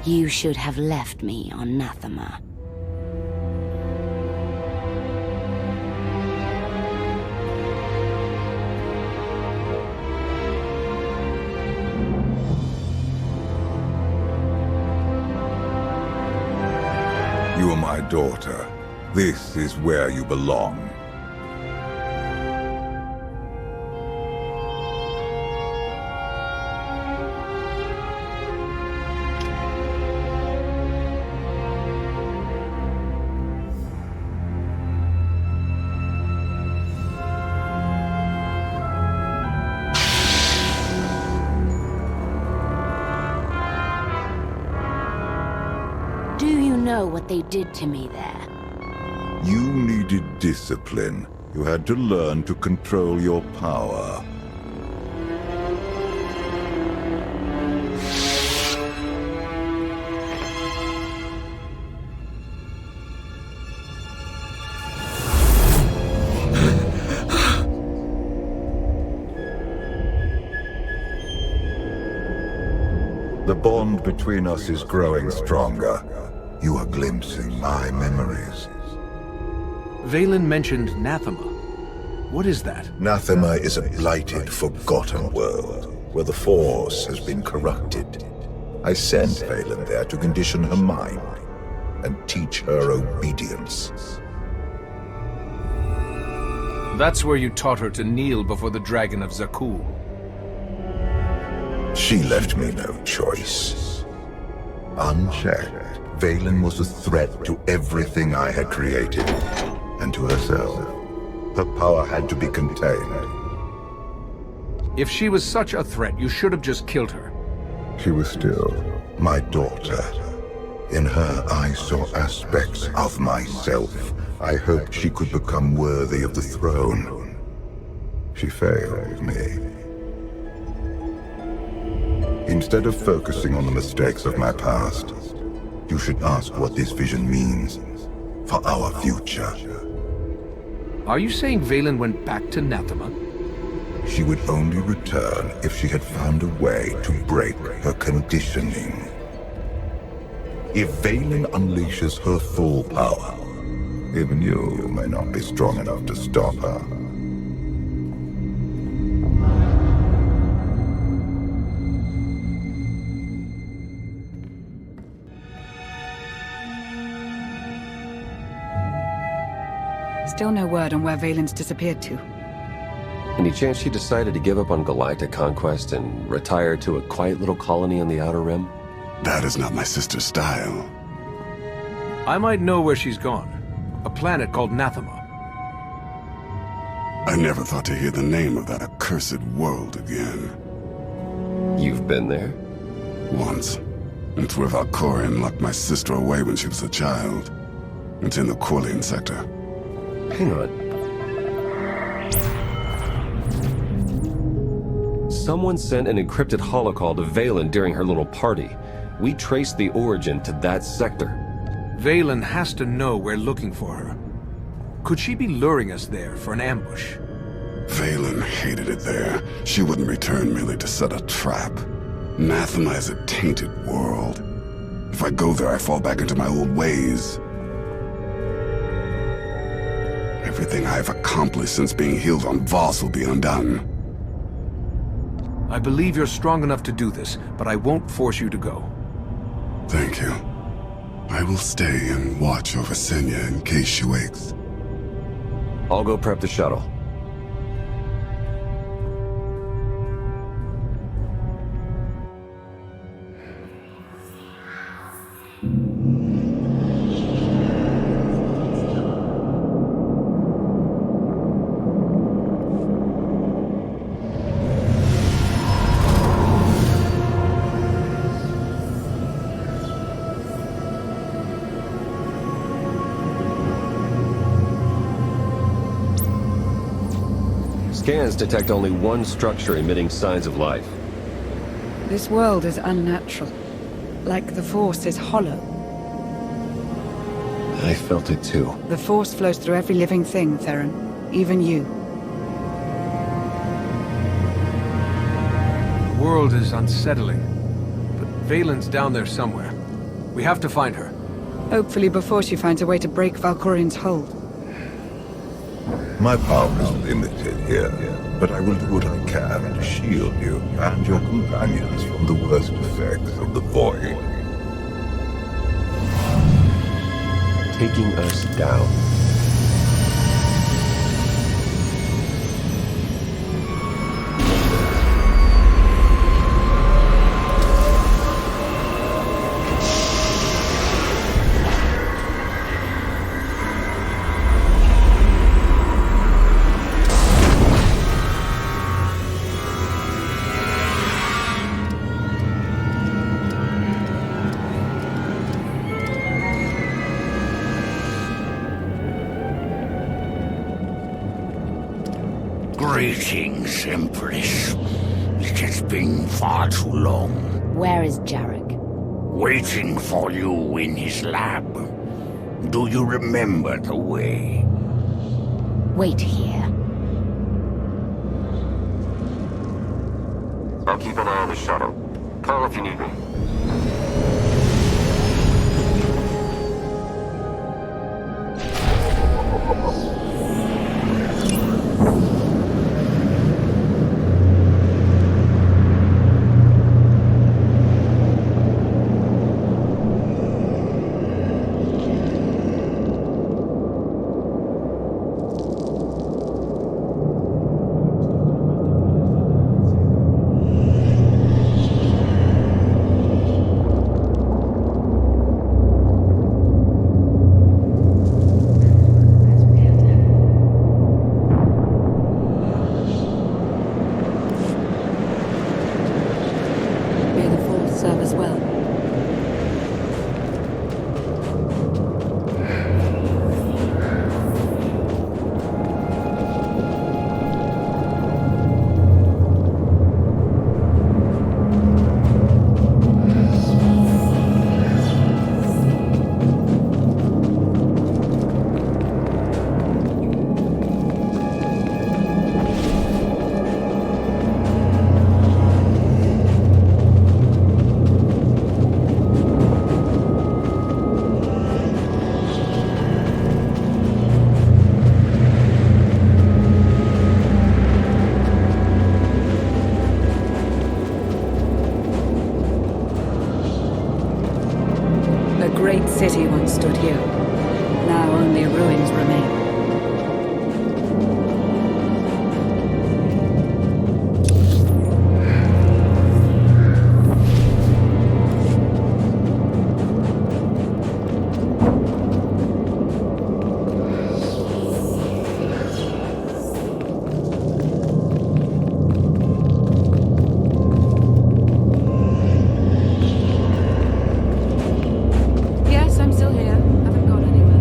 You should have left me on Nathema. You are my daughter. This is where you belong. Do you know what they did to me there? You needed discipline. You had to learn to control your power. The bond between us is growing stronger. You are glimpsing my memories. VIII mentioned Nathema. What is that? Nathema is a blighted, forgotten world, where the Force has been corrupted. I sent VIII there to condition her mind, and teach her obedience. That's where you taught her to kneel before the Dragon of Zakuul. She left me no choice. Unchecked, VIII was a threat to everything I had created, and to herself. Her power had to be contained. If she was such a threat, you should have just killed her. She was still my daughter. In her, I saw aspects of myself. I hoped she could become worthy of the throne. She failed me. Instead of focusing on the mistakes of my past, you should ask what this vision means for our future. Are you saying VIII went back to Nathema? She would only return if she had found a way to break her conditioning. If VIII unleashes her full power, even you may not be strong enough to stop her. Still no word on where Valen's disappeared to. Any chance she decided to give up on galactic conquest and retire to a quiet little colony on the Outer Rim? That is not my sister's style. I might know where she's gone. A planet called Nathema. I never thought to hear the name of that accursed world again. You've been there? Once. It's where Valkorion locked my sister away when she was a child. It's in the Corlean sector. Hang on. Someone sent an encrypted holocall to VIII during her little party. We traced the origin to that sector. VIII has to know we're looking for her. Could she be luring us there for an ambush? VIII hated it there. She wouldn't return merely to set a trap. Nathema is a tainted world. If I go there, I fall back into my old ways. Everything I've accomplished since being healed on Voss will be undone. I believe you're strong enough to do this, but I won't force you to go. Thank you. I will stay and watch over Senya in case she wakes. I'll go prep the shuttle. Scans detect only one structure emitting signs of life. This world is unnatural. Like the Force is hollow. I felt it too. The Force flows through every living thing, Theron. Even you. The world is unsettling, but VIII's down there somewhere. We have to find her. Hopefully before she finds a way to break Valkorian's hold. My power is limited here, but I will do what I can to shield you and your companions from the worst effects of the Void. Taking us down. Greetings, Empress. It has been far too long. Where is Jarek? Waiting for you in his lab. Do you remember the way? Wait here. I'll keep an eye on the shuttle. Call if you need me. Serve as well. A great city once stood here. Now only ruins remain. I'm still here. Haven't gone anywhere.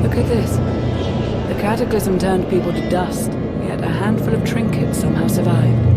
Look at this. The cataclysm turned people to dust, yet a handful of trinkets somehow survived.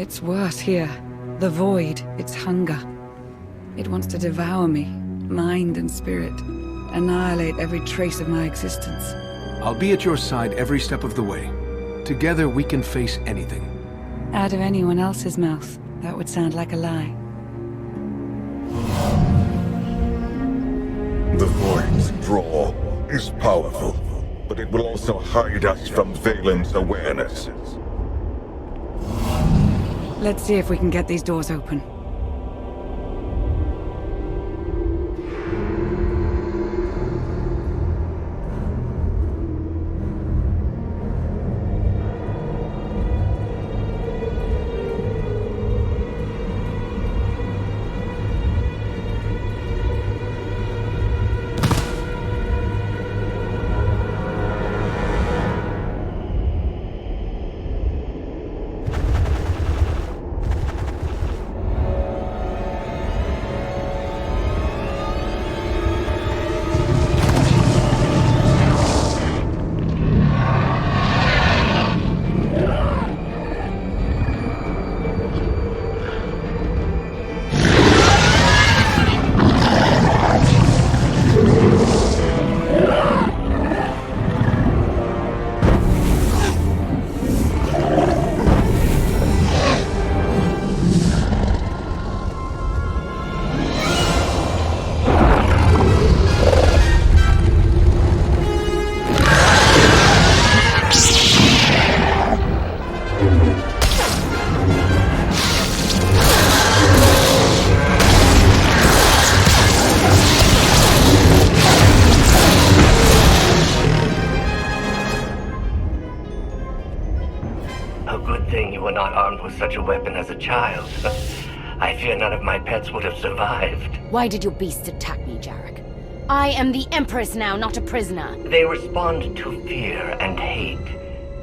It's worse here. The void, its hunger. It wants to devour me, mind and spirit. Annihilate every trace of my existence. I'll be at your side every step of the way. Together we can face anything. Out of anyone else's mouth, that would sound like a lie. The Void's draw is powerful, but it will also hide us from Valen's awareness. Let's see if we can get these doors open. Such a weapon as a child. I fear none of my pets would have survived. Why did your beasts attack me, Jarek? I am the Empress now, not a prisoner. They respond to fear and hate.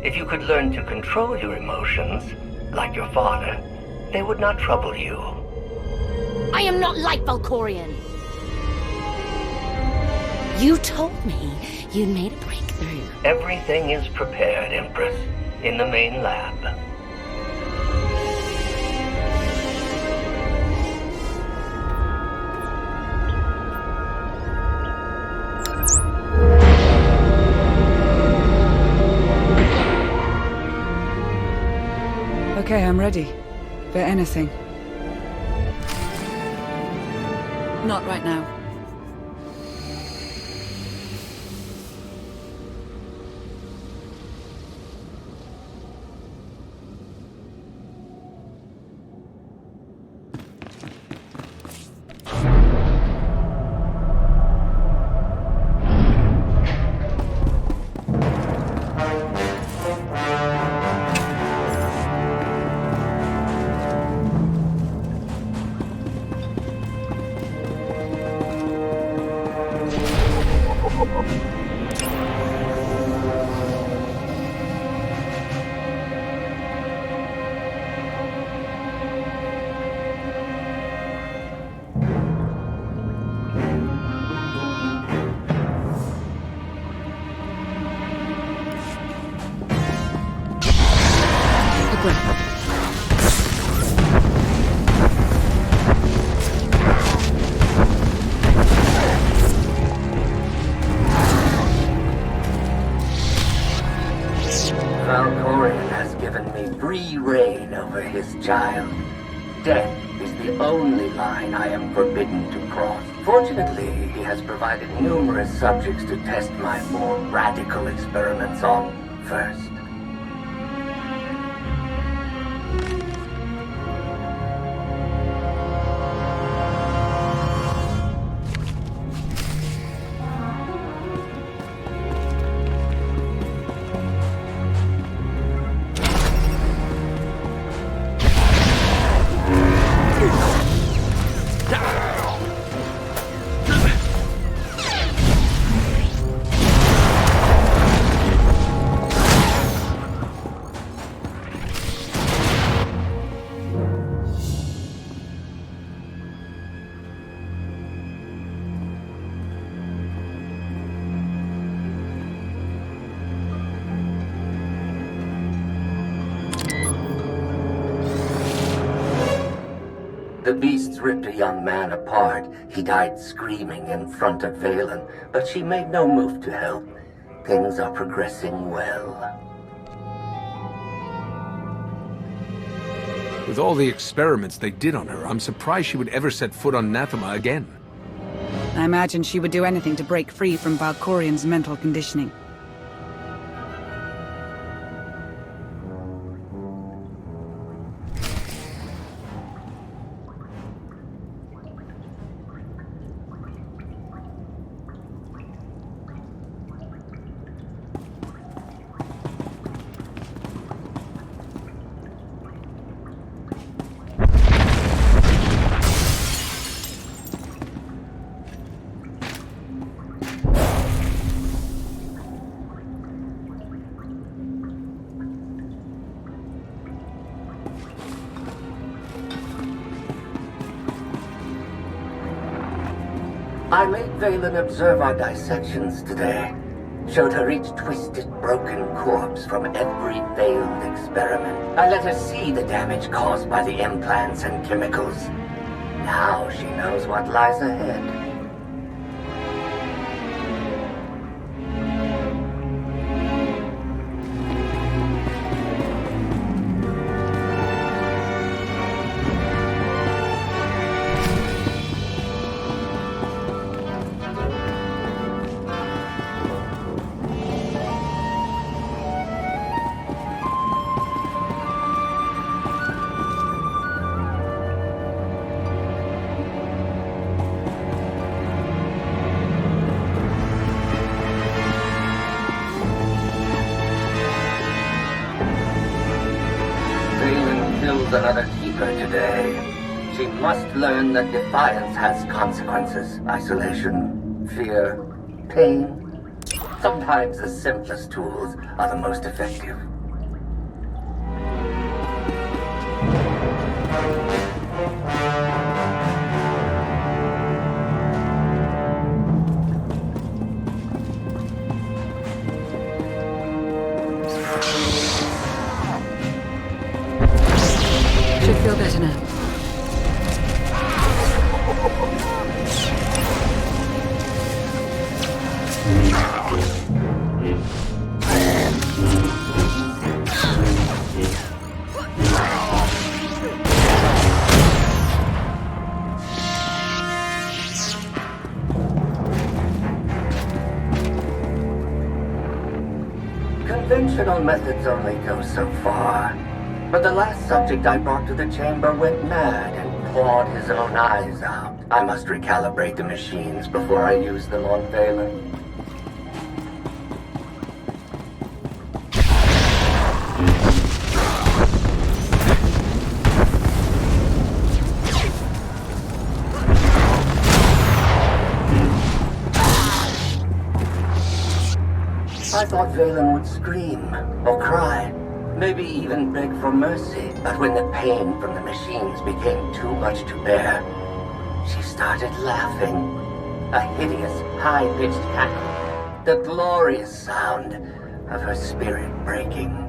If you could learn to control your emotions, like your father, they would not trouble you. I am not like Valkorion. You told me you'd made a breakthrough. Everything is prepared, Empress, in the main lab. Okay, I'm ready. For anything. Not right now. Valkorion has given me free reign over his child. Death is the only line I am forbidden to cross. Fortunately, he has provided numerous subjects to test my more radical experiments on first. The beasts ripped a young man apart. He died screaming in front of VIII, but she made no move to help. Things are progressing well. With all the experiments they did on her, I'm surprised she would ever set foot on Nathema again. I imagine she would do anything to break free from Valkorian's mental conditioning. I made VIII observe our dissections today. Showed her each twisted, broken corpse from every failed experiment. I let her see the damage caused by the implants and chemicals. Now she knows what lies ahead. Another keeper today. She must learn that defiance has consequences. Isolation, fear, pain. Sometimes the simplest tools are the most effective. Should feel better now. Conventional methods only go so far. But the last subject I brought to the chamber went mad and clawed his own eyes out. I must recalibrate the machines before I use them on VIII. I thought VIII would scream or cry. Maybe even beg for mercy, but when the pain from the machines became too much to bear, she started laughing. A hideous, high-pitched cackle, the glorious sound of her spirit breaking.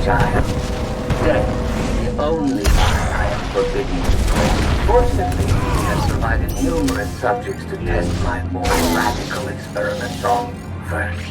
Child, death is the only line I am forbidden to break. Fortunately, he has provided numerous subjects to test my more radical experiments on first.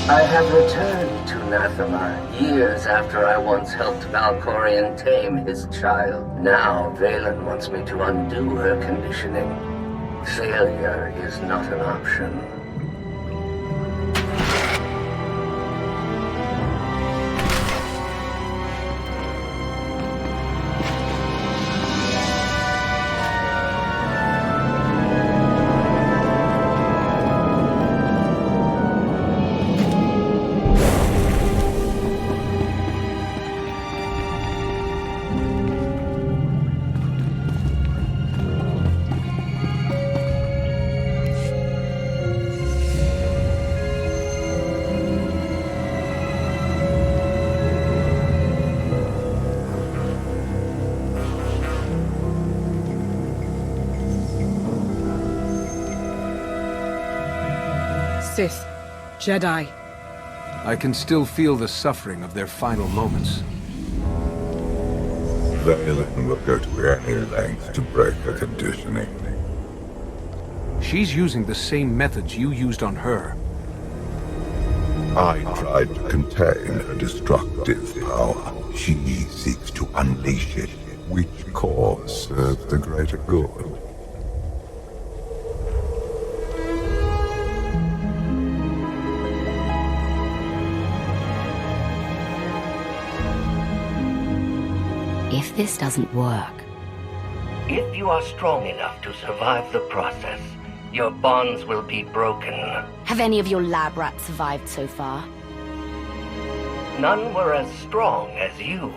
I have returned to Nathema years after I once helped Valkorian tame his child. Now VIII wants me to undo her conditioning. Failure is not an option. Sith, Jedi. I can still feel the suffering of their final moments. VIII will go to any length to break her conditioning. She's using the same methods you used on her. I tried to contain her destructive power. She seeks to unleash it. Which cause serves the greater good? If this doesn't work... If you are strong enough to survive the process, your bonds will be broken. Have any of your lab rats survived so far? None were as strong as you.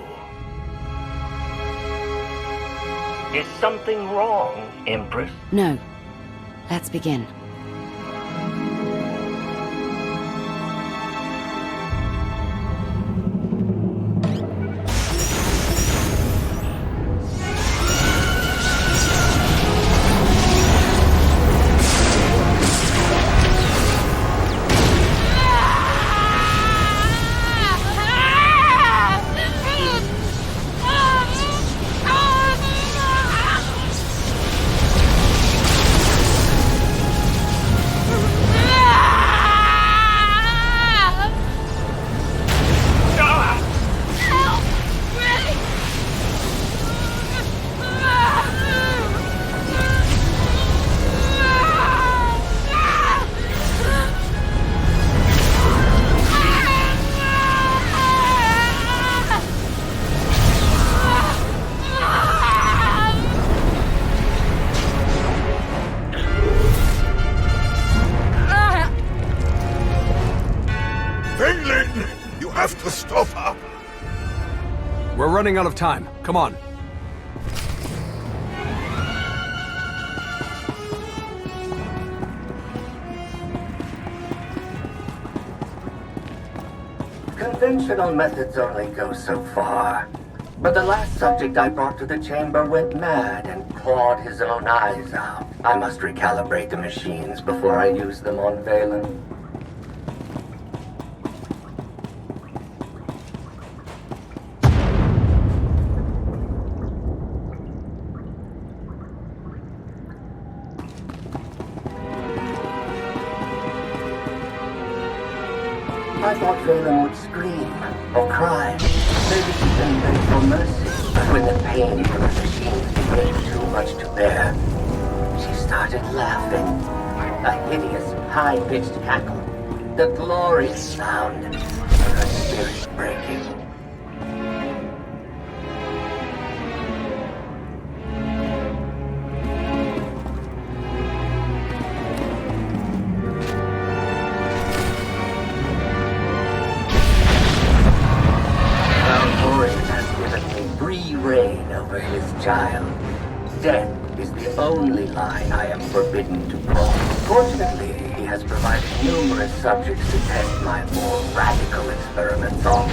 Is something wrong, Empress? No. Let's begin. You have to stop her! We're running out of time. Come on. Conventional methods only go so far. But the last subject I brought to the chamber went mad and clawed his own eyes out. I must recalibrate the machines before I use them on VIII. I thought VIII would scream or cry, maybe even beg for mercy. But when the pain from the machines became too much to bear, she started laughing. A hideous, high-pitched cackle. The glorious sound of her spirit breaking. Reign over his child. Death is the only line I am forbidden to cross. Fortunately, he has provided numerous subjects to test my more radical experiments on.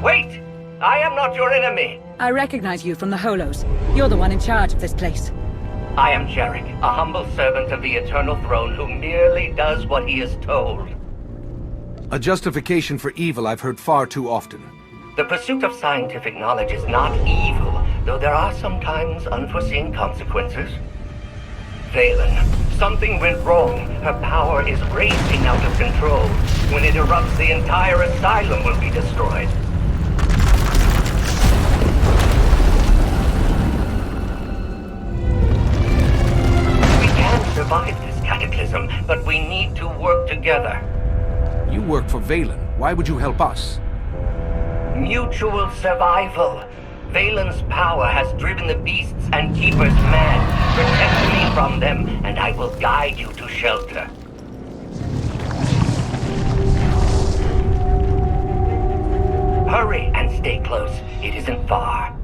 Wait! I am not your enemy! I recognize you from the Holos. You're the one in charge of this place. I am Jarek, a humble servant of the Eternal Throne who merely does what he is told. A justification for evil I've heard far too often. The pursuit of scientific knowledge is not evil, though there are sometimes unforeseen consequences. VIII, something went wrong. Her power is racing out of control. When it erupts, the entire asylum will be destroyed. survive this cataclysm, but we need to work together. You work for VIII. Why would you help us? Mutual survival. Valen's power has driven the beasts and keepers mad. Protect me from them, and I will guide you to shelter. Hurry and stay close. It isn't far.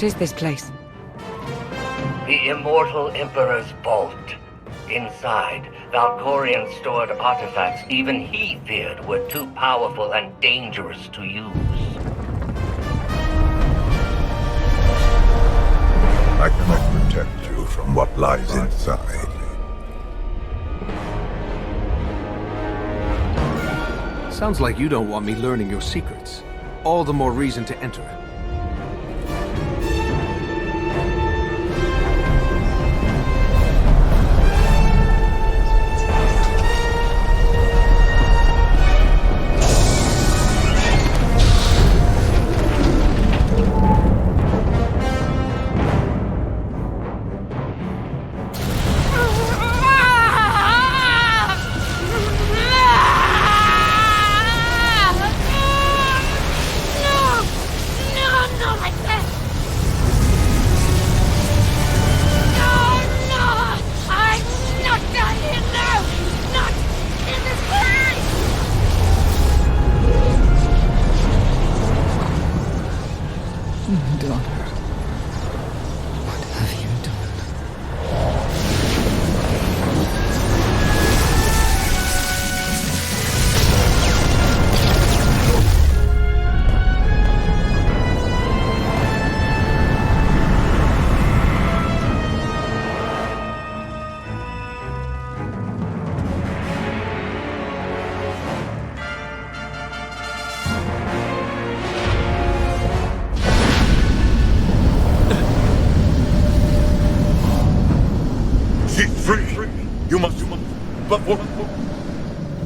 What is this place? The Immortal Emperor's vault. Inside, Valkorion stored artifacts even he feared were too powerful and dangerous to use. I cannot protect you from what lies inside. Sounds like you don't want me learning your secrets. All the more reason to enter.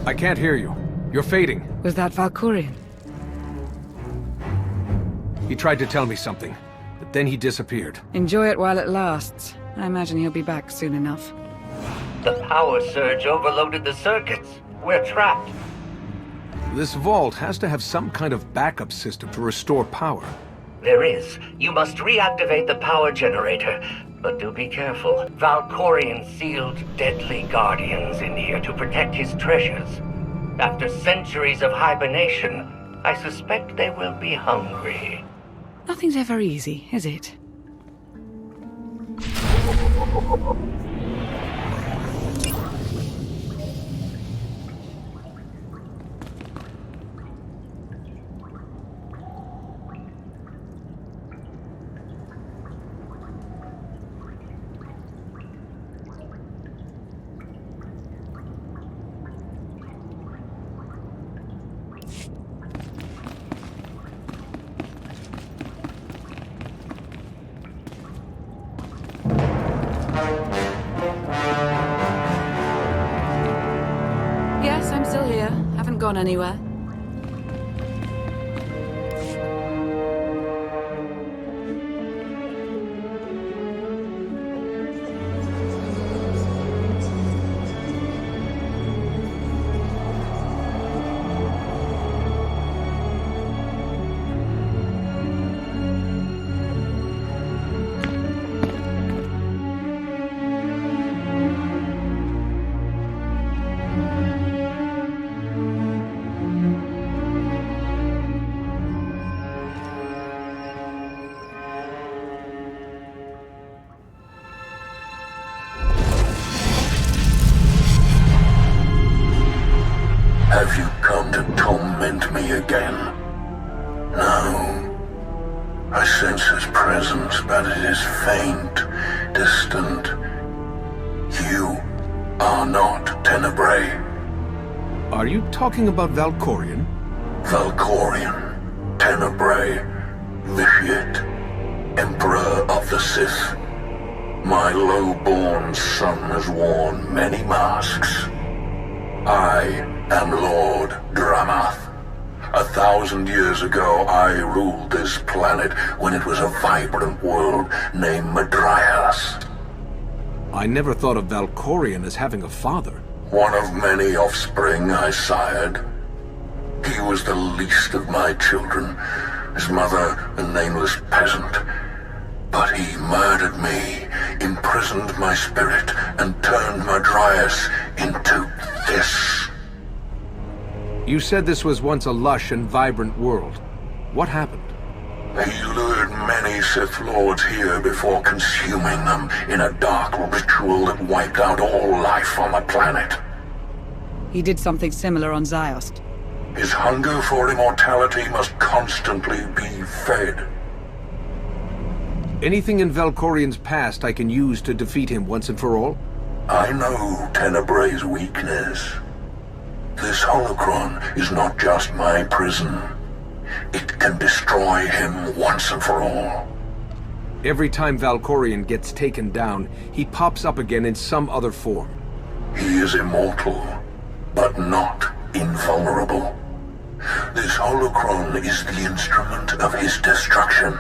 I can't hear you. You're fading. Was that Valkorion? He tried to tell me something, but then he disappeared. Enjoy it while it lasts. I imagine he'll be back soon enough. The power surge overloaded the circuits. We're trapped. This vault has to have some kind of backup system to restore power. There is. You must reactivate the power generator. But do be careful. Valkorion sealed deadly guardians in here to protect his treasures. After centuries of hibernation, I suspect they will be hungry. Nothing's ever easy, is it? Yes, I'm still here. Haven't gone anywhere. Have you come to torment me again? No. I sense his presence, but it is faint, distant. You are not Tenebrae. Are you talking about Valkorion? Valkorion, Tenebrae, VIII, Emperor of the Sith. My low-born son has worn many masks. I am Lord Dramath. 1,000 years ago, I ruled this planet when it was a vibrant world named Madrias. I never thought of Valkorion as having a father. One of many offspring I sired. He was the least of my children, his mother a nameless peasant. But he murdered me, imprisoned my spirit, and turned Madrias into this. You said this was once a lush and vibrant world. What happened? He lured many Sith Lords here before consuming them in a dark ritual that wiped out all life on the planet. He did something similar on Ziost. His hunger for immortality must constantly be fed. Anything in Valkorion's past I can use to defeat him once and for all? I know Tenebrae's weakness. This holocron is not just my prison. It can destroy him once and for all. Every time Valkorion gets taken down, he pops up again in some other form. He is immortal, but not invulnerable. This holocron is the instrument of his destruction.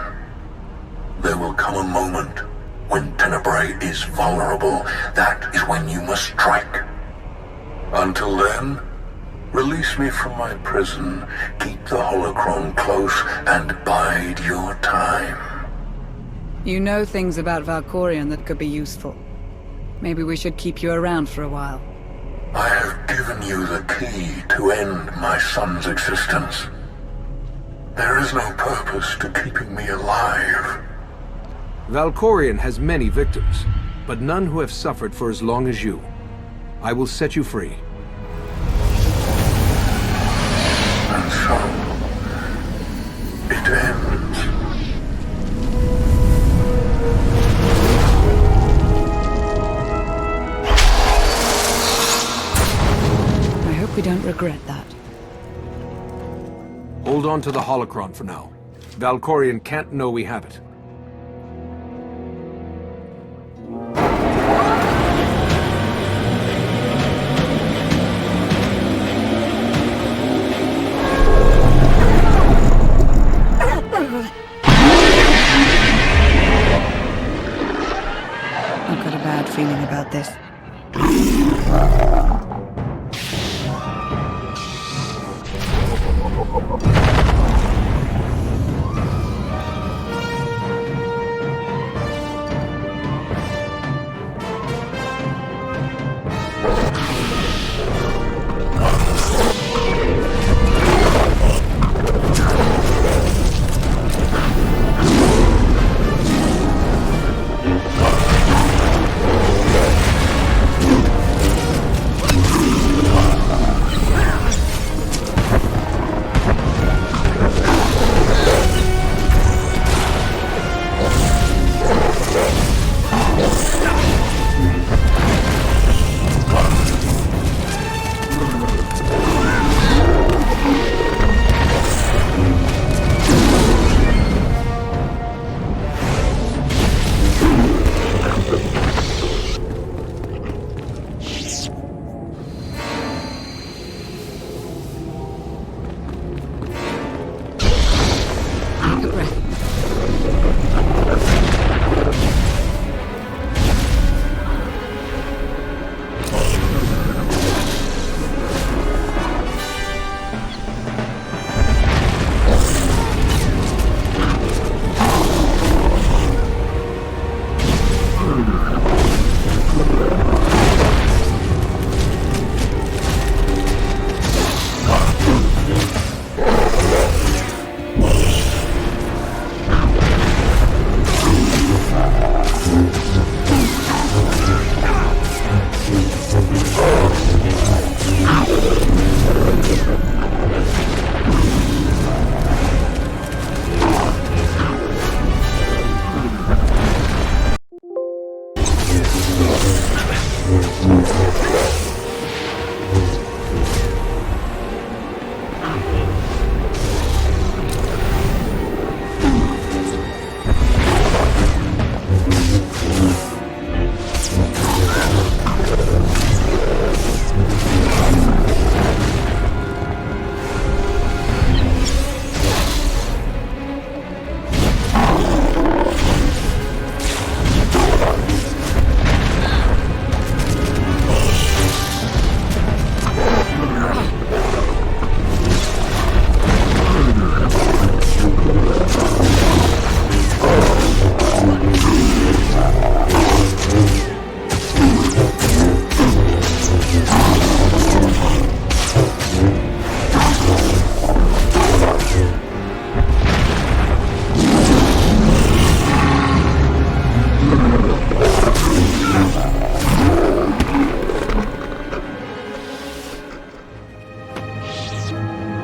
There will come a moment when Tenebrae is vulnerable. That is when you must strike. Until then, release me from my prison, keep the holocron close, and bide your time. You know things about Valkorion that could be useful. Maybe we should keep you around for a while. I have given you the key to end my son's existence. There is no purpose to keeping me alive. Valkorion has many victims, but none who have suffered for as long as you. I will set you free. And so, it ends. I hope we don't regret that. Hold on to the holocron for now. Valkorion can't know we have it. I've got a bad feeling about this.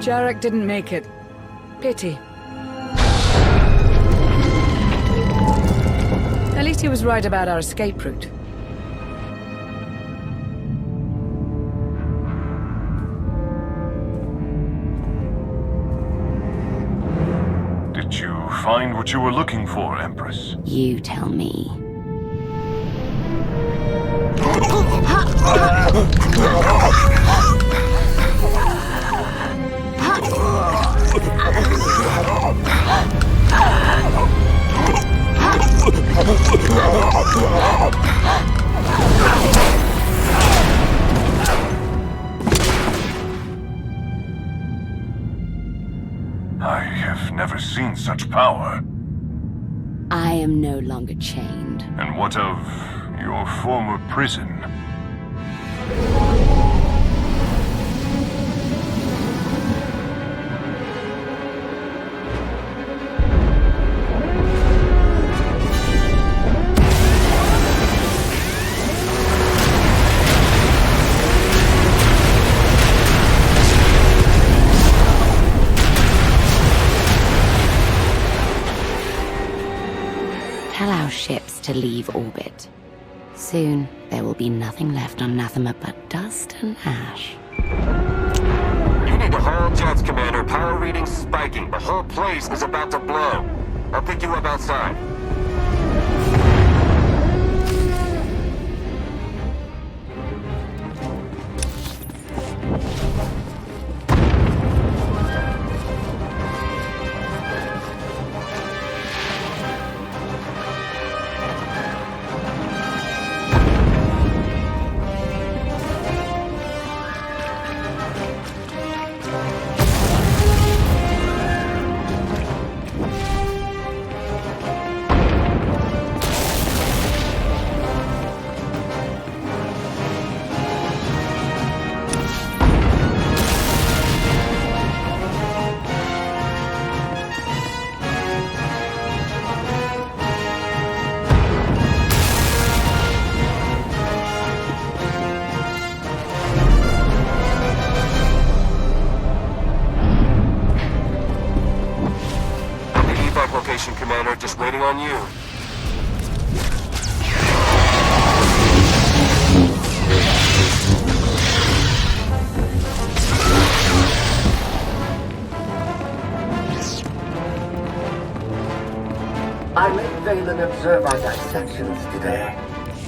Jarek didn't make it. Pity. At least he was right about our escape route. Did you find what you were looking for, Empress? You tell me. I have never seen such power. I am no longer chained. And what of your former prison? Tell our ships to leave orbit. Soon, there will be nothing left on Nathema but dust and ash. You need to haul jets, Commander. Power readings spiking. The whole place is about to blow. I'll pick you up outside. Commander, just waiting on you. I made Valen observe our dissections today.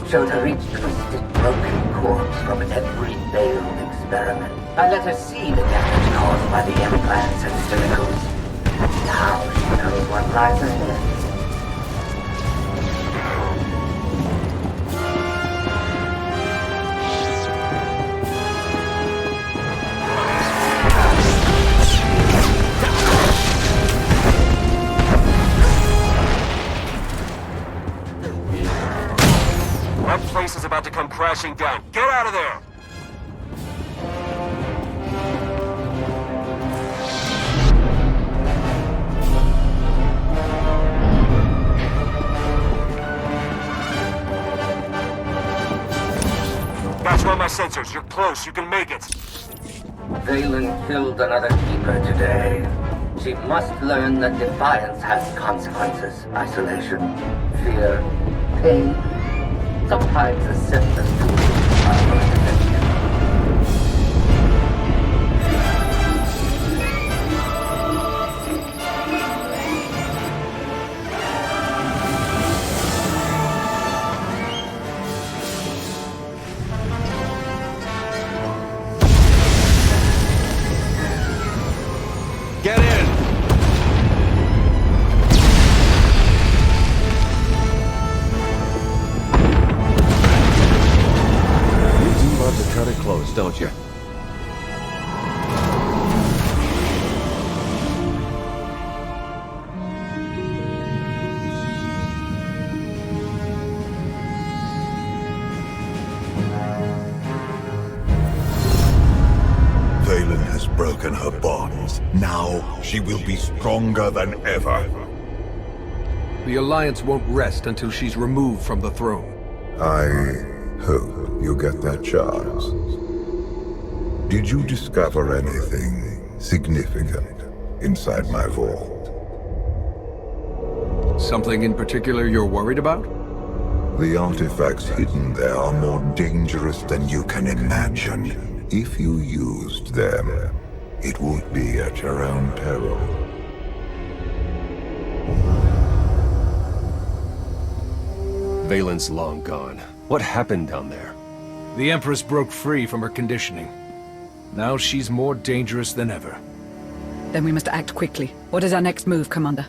Showed her each twisted, broken corpse from every failed experiment. I let her see the damage caused by the implants and silicos. Now she knows what lies ahead. That place is about to come crashing down. Get out of there! Got you on my sensors. You're close. You can make it. Valen killed another keeper today. She must learn that defiance has consequences. Isolation, fear, pain. Sometimes the simplest tools are most effective. Get in! You do love to cut it close, don't you? Valen has broken her bonds. Now she will be stronger than ever. The Alliance won't rest until she's removed from the throne. I hope you get that chance. Did you discover anything significant inside my vault. Something in particular you're worried about? The artifacts hidden there are more dangerous than you can imagine. If you used them, it would be at your own peril. Valen's long gone. What happened down there? The Empress broke free from her conditioning. Now she's more dangerous than ever. Then we must act quickly. What is our next move, Commander?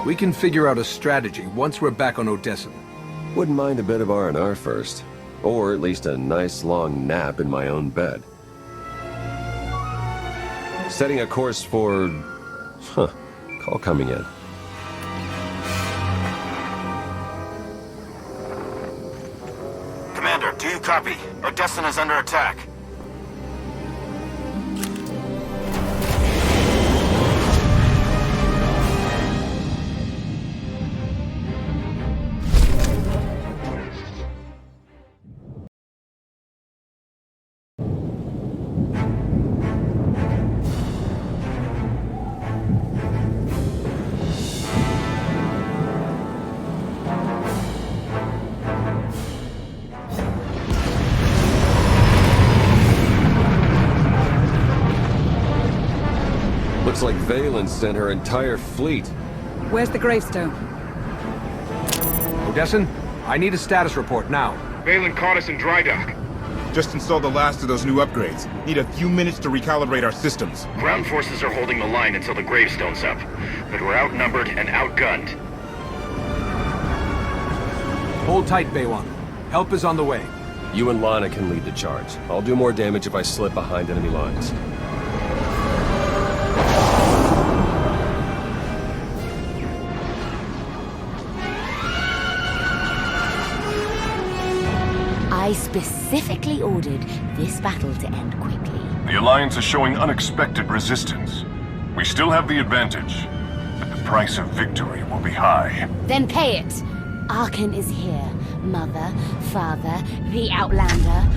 We can figure out a strategy once we're back on Odessin. Wouldn't mind a bit of R&R first. Or at least a nice long nap in my own bed. Setting a course for... Call coming in. Commander, do you copy? Odessin is under attack. Looks like Valen sent her entire fleet. Where's the gravestone? Odessin, I need a status report now. Valen caught us in dry dock. Just installed the last of those new upgrades. Need a few minutes to recalibrate our systems. Ground forces are holding the line until the gravestone's up, but we're outnumbered and outgunned. Hold tight, Baywan. Help is on the way. You and Lana can lead the charge. I'll do more damage if I slip behind enemy lines. I specifically ordered this battle to end quickly. The Alliance is showing unexpected resistance. We still have the advantage, but the price of victory will be high. Then pay it! Arkan is here. Mother, father, the Outlander.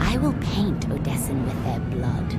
I will paint Odessin with their blood.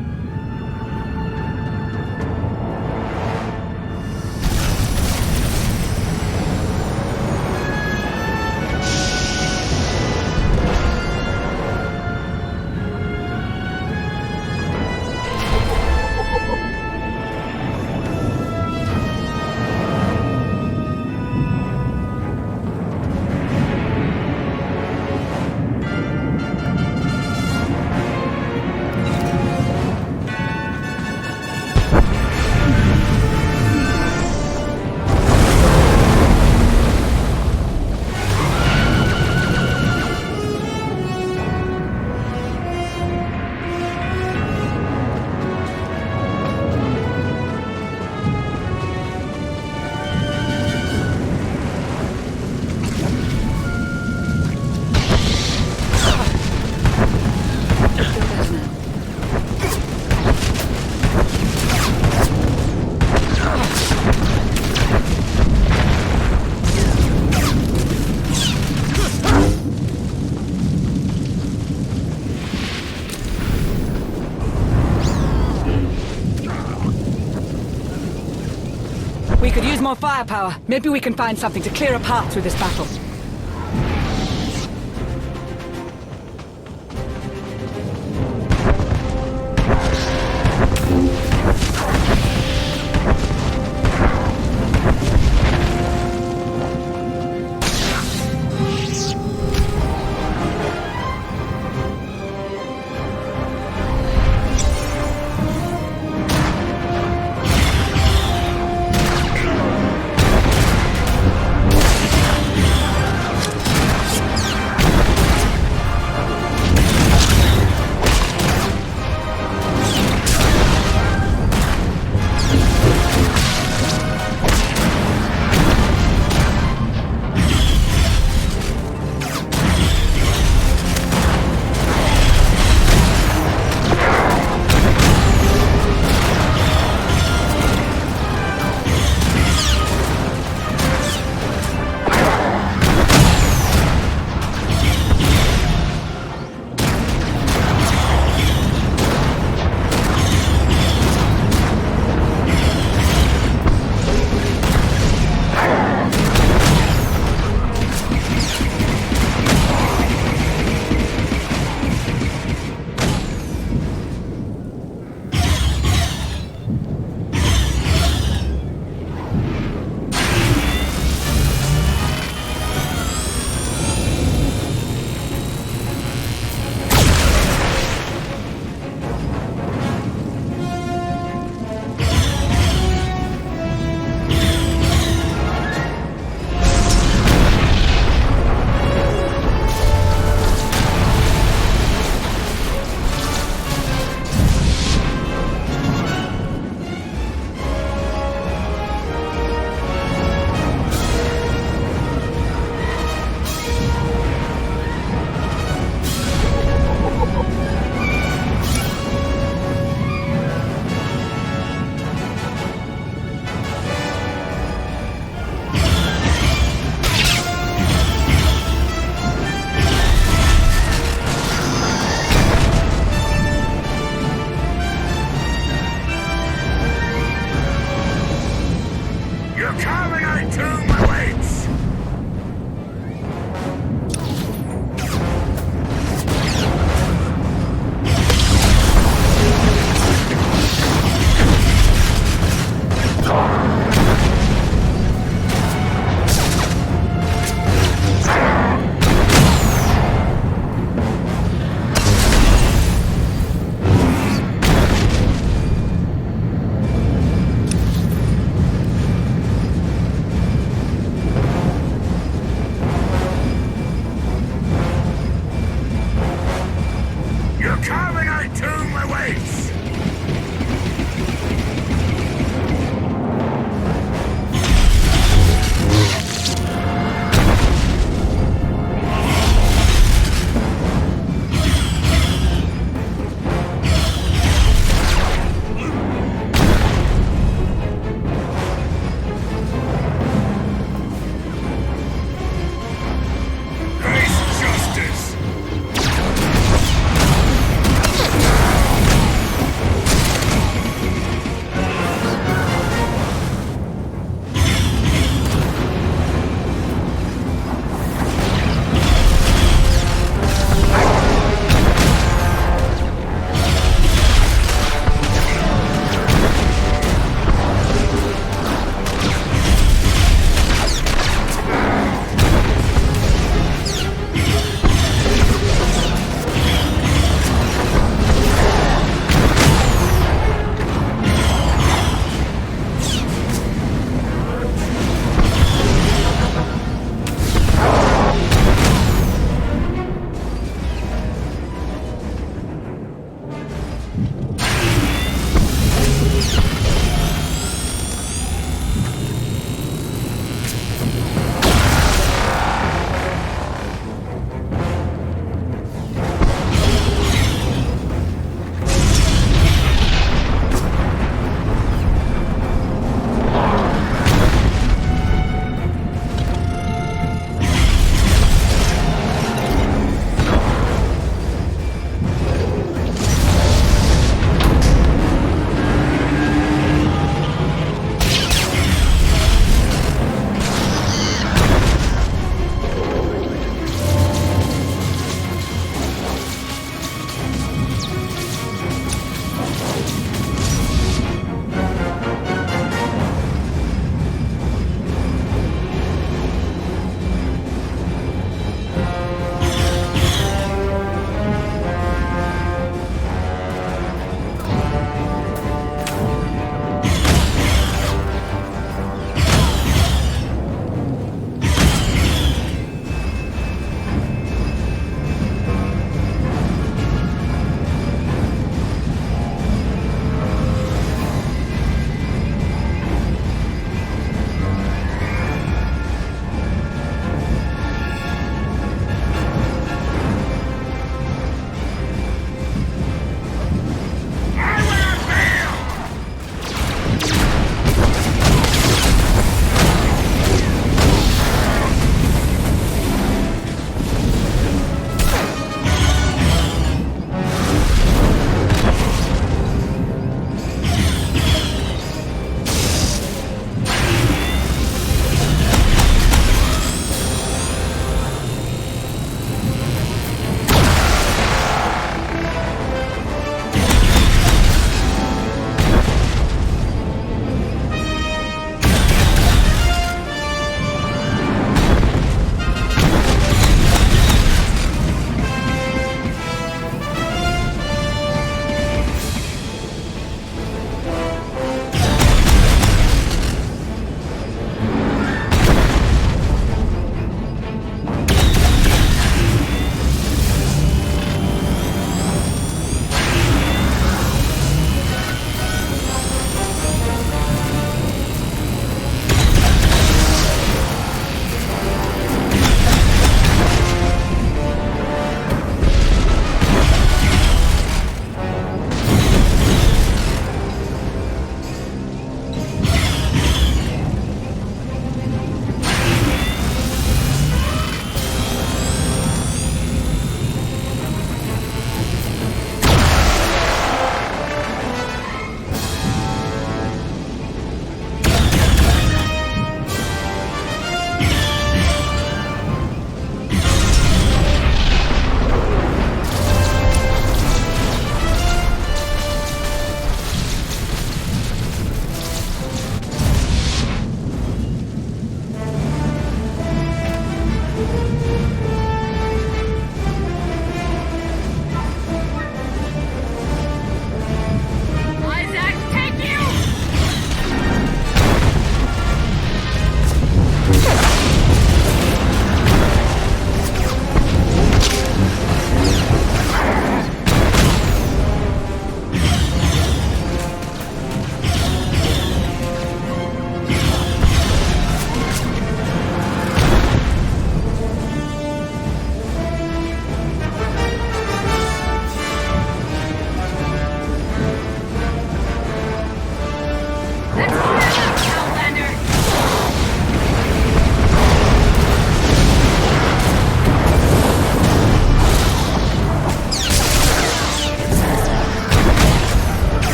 We could use more firepower. Maybe we can find something to clear a path through this battle.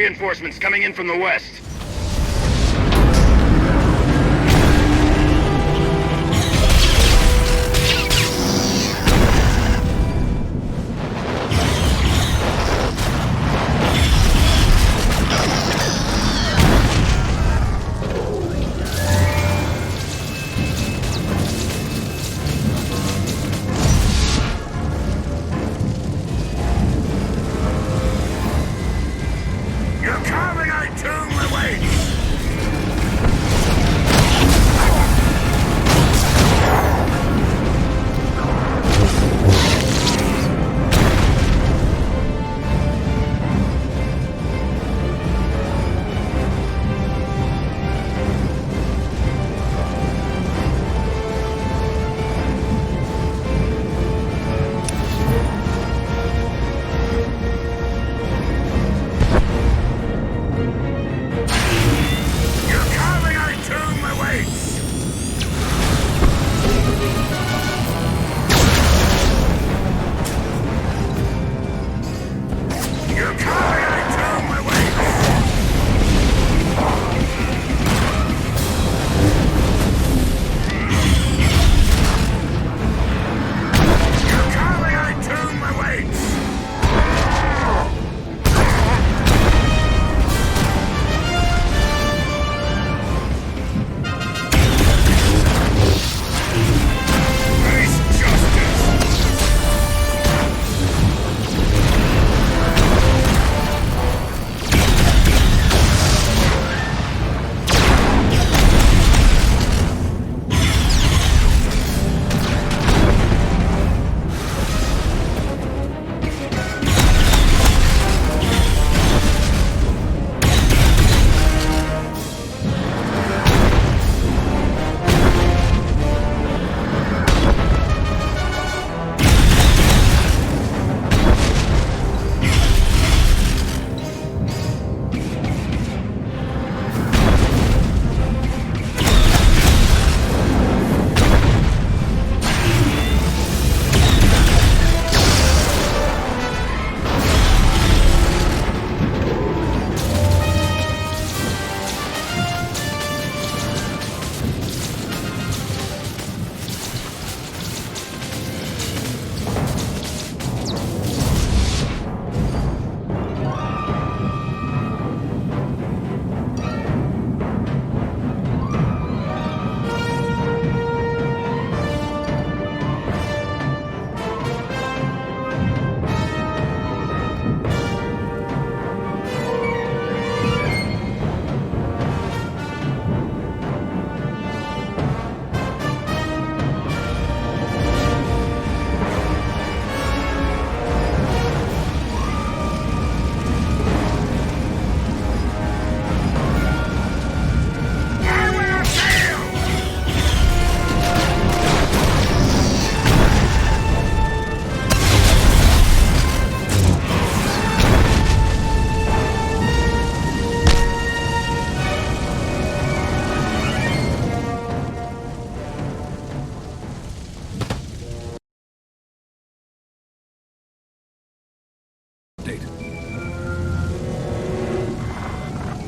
reinforcements coming in from the west.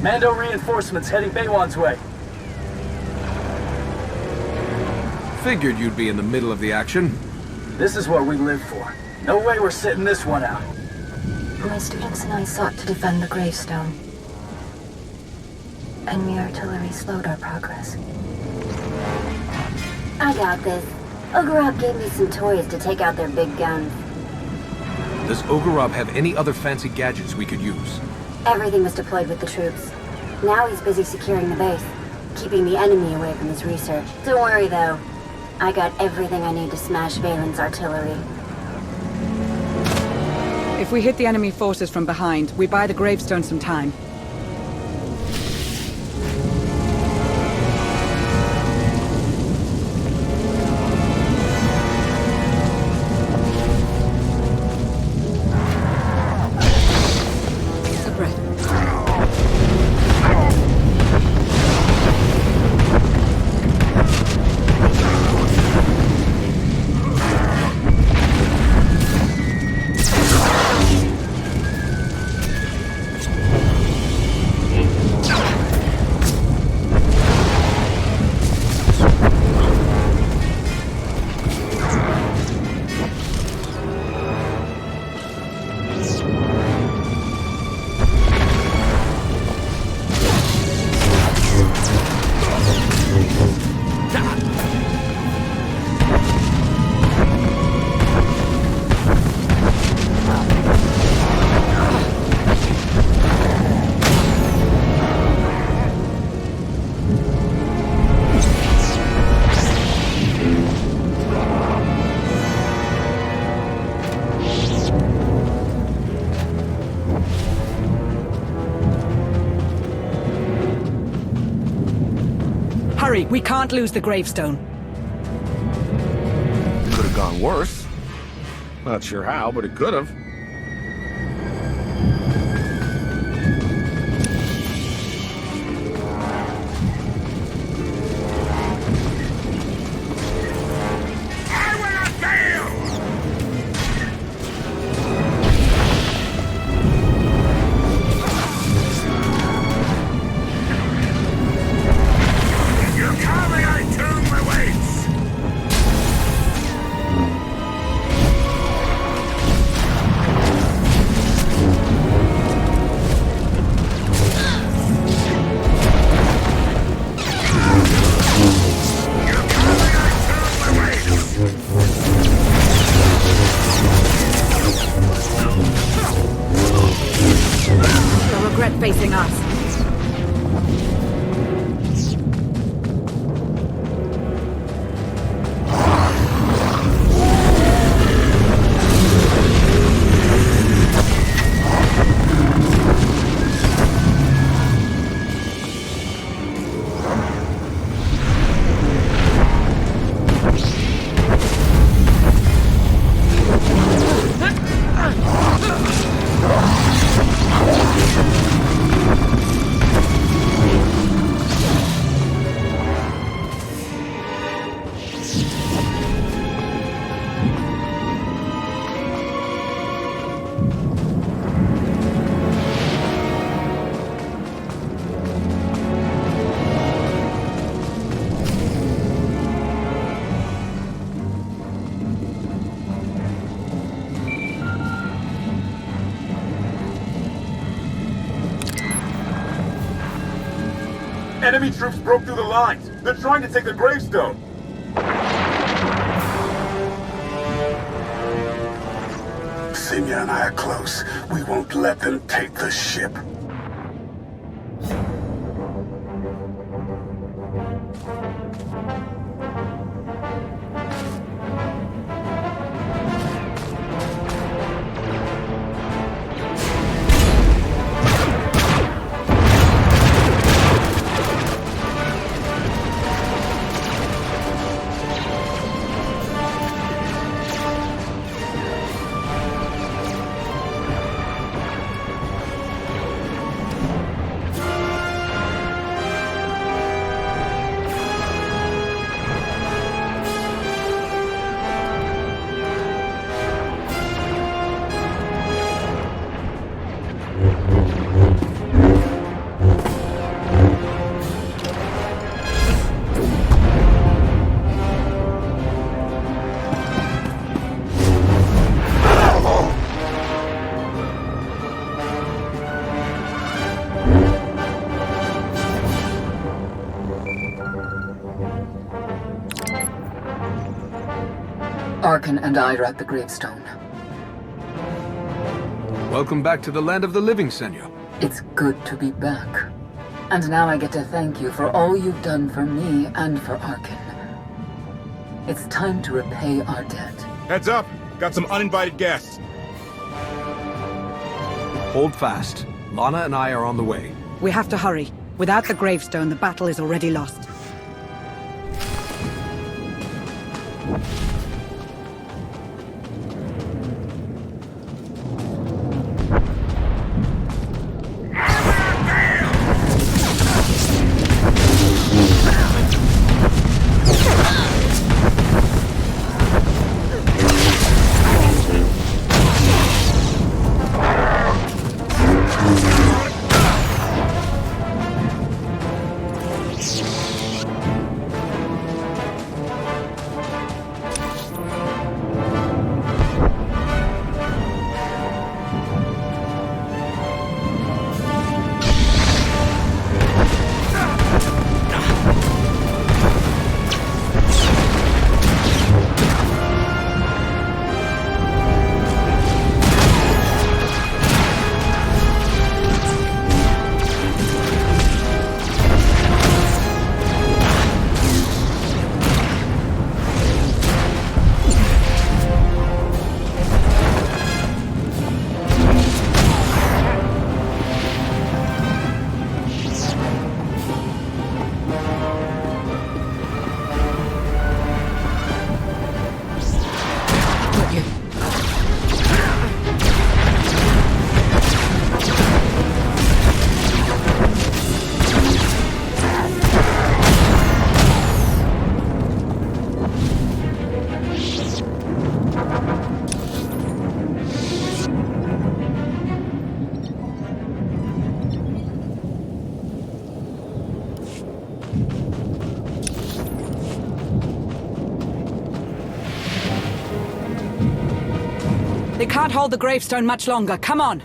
Mando reinforcements heading Baywan's way. Figured you'd be in the middle of the action. This is what we live for. No way we're sitting this one out. My students and I sought to defend the gravestone. Enemy artillery slowed our progress. I got this. Ogorab gave me some toys to take out their big guns. Does Ogorab have any other fancy gadgets we could use? Everything was deployed with the troops. Now he's busy securing the base, keeping the enemy away from his research. Don't worry, though. I got everything I need to smash VIII's artillery. If we hit the enemy forces from behind, we buy the gravestone some time. Hurry! We can't lose the gravestone. Could have gone worse. Not sure how, but it could have. Facing us. Enemy troops broke through the lines. They're trying to take the gravestone. Senya and I are close. We won't let them take the ship. Arkan and I are at the gravestone. Welcome back to the land of the living, Senya. It's good to be back. And now I get to thank you for all you've done for me and for Arkan. It's time to repay our debt. Heads up! Got some uninvited guests. Hold fast. Lana and I are on the way. We have to hurry. Without the gravestone, the battle is already lost. They can't hold the gravestone much longer. Come on!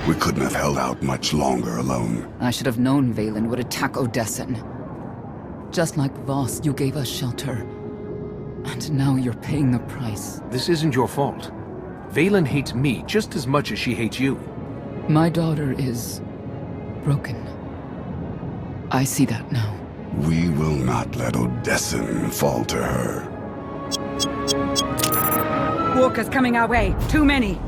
We couldn't have held out much longer alone. I should have known VIII would attack Odessen. Just like Voss, you gave us shelter. And now you're paying the price. This isn't your fault. VIII hates me just as much as she hates you. My daughter is broken. I see that now. We will not let Odessen fall to her. Walkers coming our way. Too many.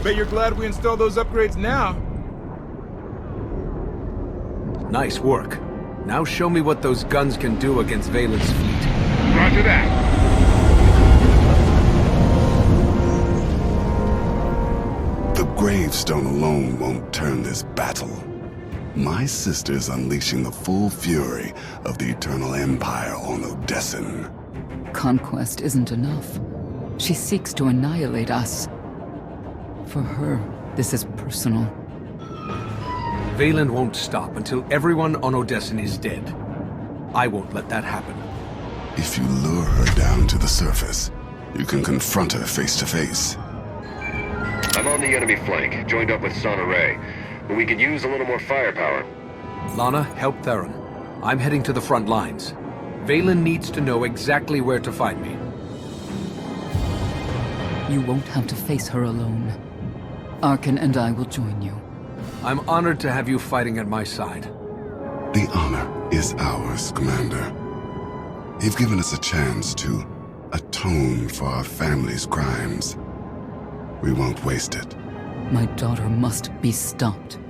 Bet you're glad we installed those upgrades now. Nice work. Now show me what those guns can do against VIII's fleet. Roger that. The gravestone alone won't turn this battle. My sister's unleashing the full fury of the Eternal Empire on Odessen. Conquest isn't enough. She seeks to annihilate us. For her, this is personal. VIII won't stop until everyone on Odessen is dead. I won't let that happen. If you lure her down to the surface, you can confront her face to face. I'm on the enemy flank, joined up with Sana Ray, but we could use a little more firepower. Lana, help Theron. I'm heading to the front lines. VIII needs to know exactly where to find me. You won't have to face her alone. Arkin and I will join you. I'm honored to have you fighting at my side. The honor is ours, Commander. You've given us a chance to atone for our family's crimes. We won't waste it. My daughter must be stopped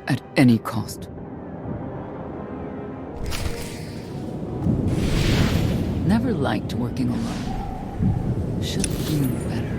at any cost. Never liked working alone. she'll feel better.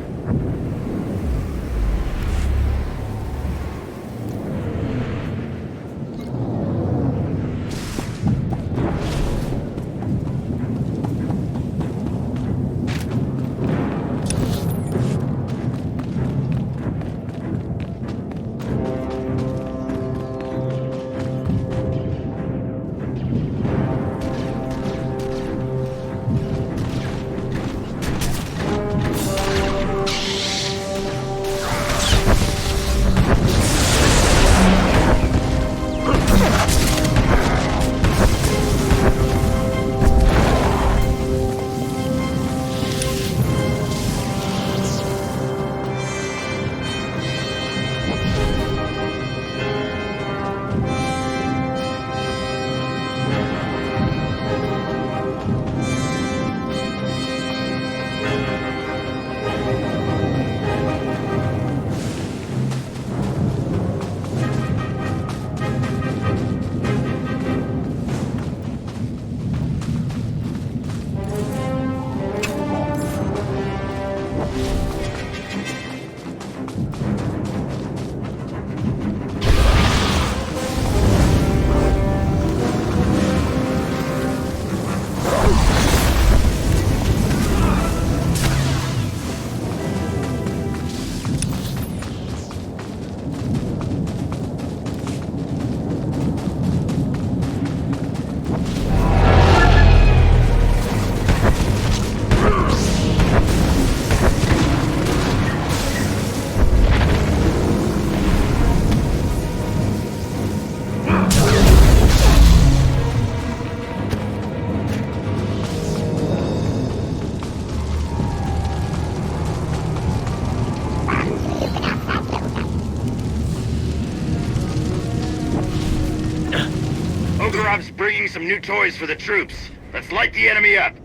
Ogorov's bringing some new toys for the troops. Let's light the enemy up.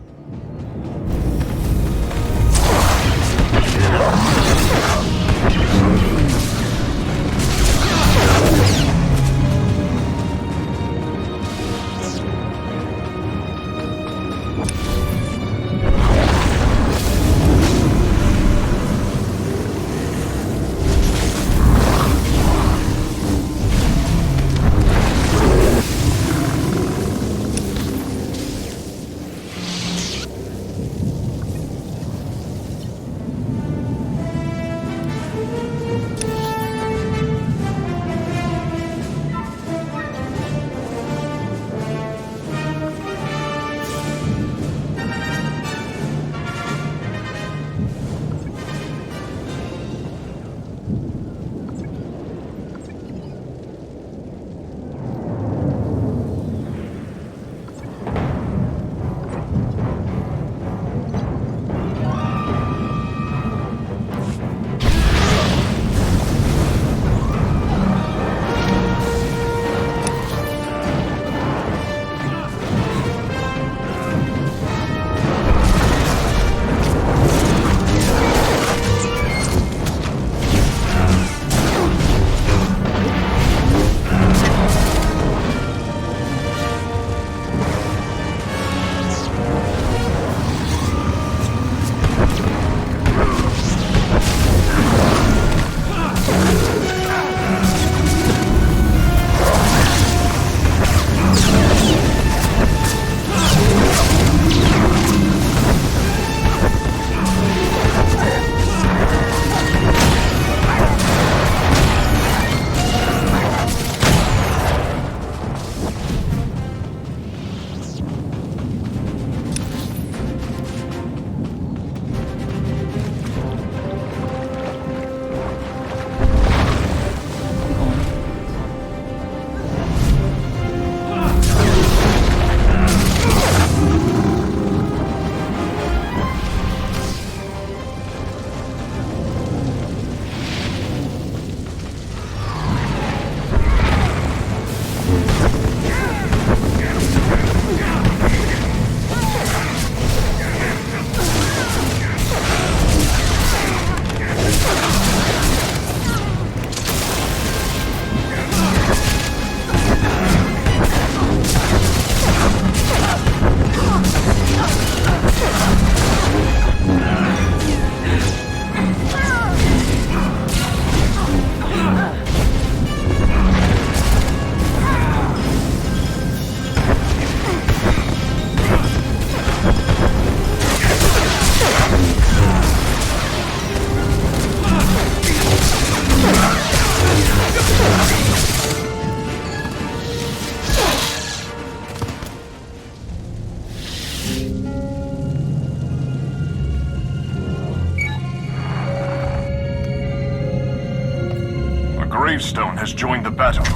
Gravestone has joined the battle,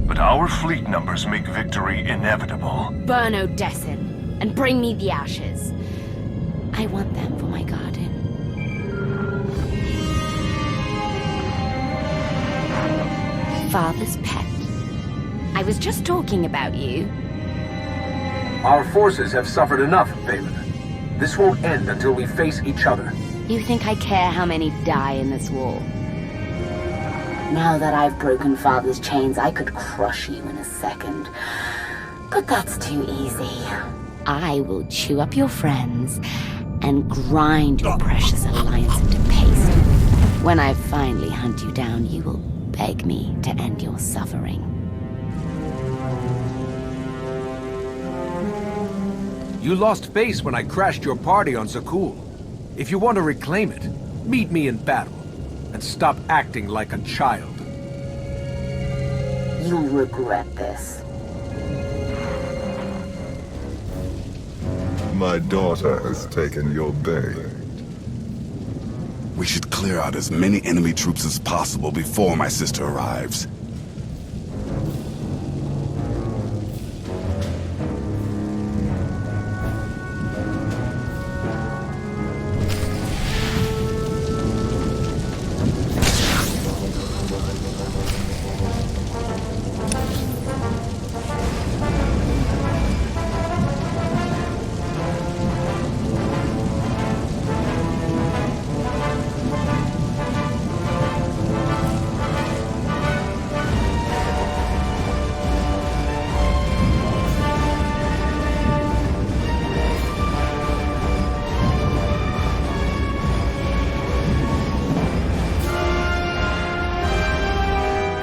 but our fleet numbers make victory inevitable. Burn Odessin, and bring me the ashes. I want them for my garden. Father's pet. I was just talking about you. Our forces have suffered enough, VIII. This won't end until we face each other. You think I care how many die in this war? Now that I've broken Father's chains, I could crush you in a second. But that's too easy. I will chew up your friends and grind your precious alliance into paste. When I finally hunt you down, you will beg me to end your suffering. You lost face when I crashed your party on Zakul. If you want to reclaim it, meet me in battle, and stop acting like a child. You'll regret this. My daughter has taken your bait. We should clear out as many enemy troops as possible before my sister arrives.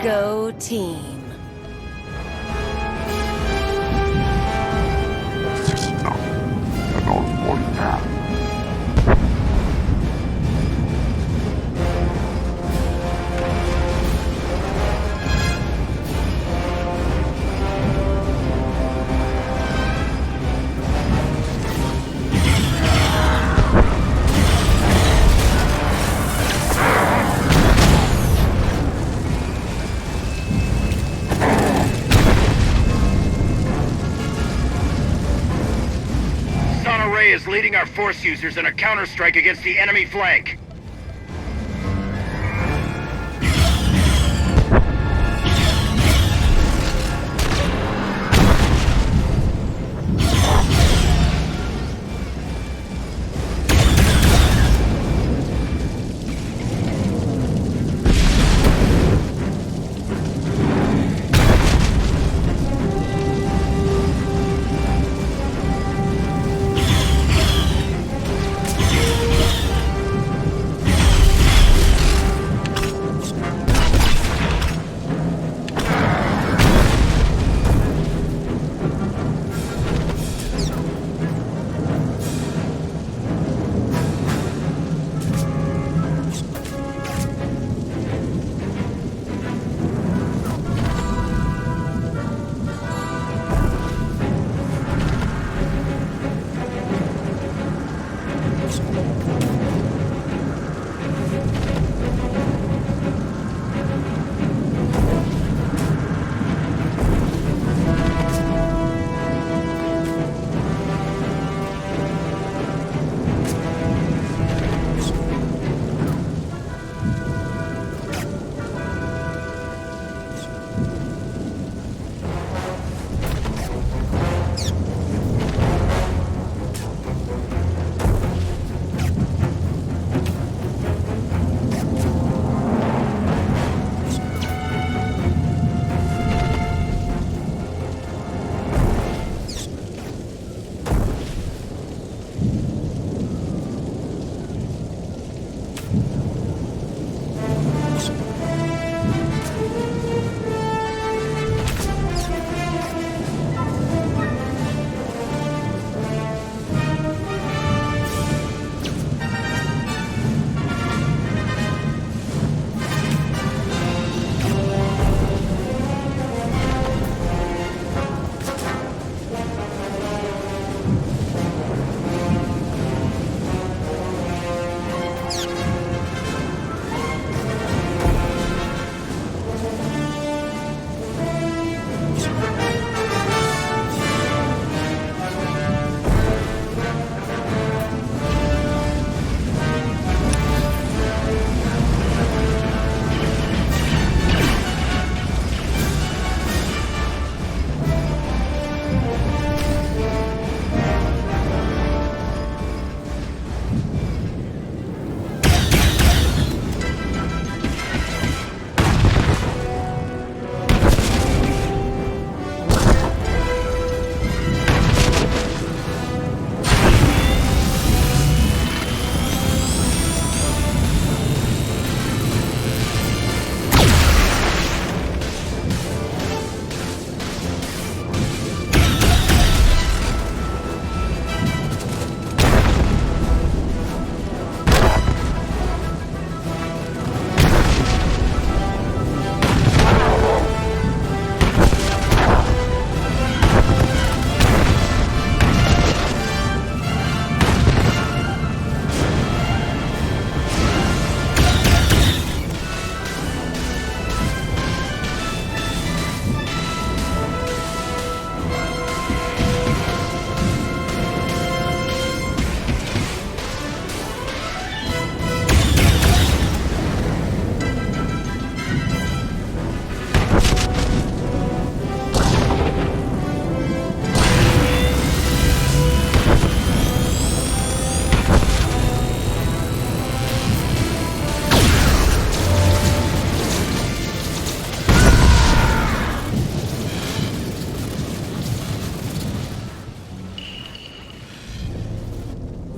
Go team. Is leading our force users in a counterstrike against the enemy flank.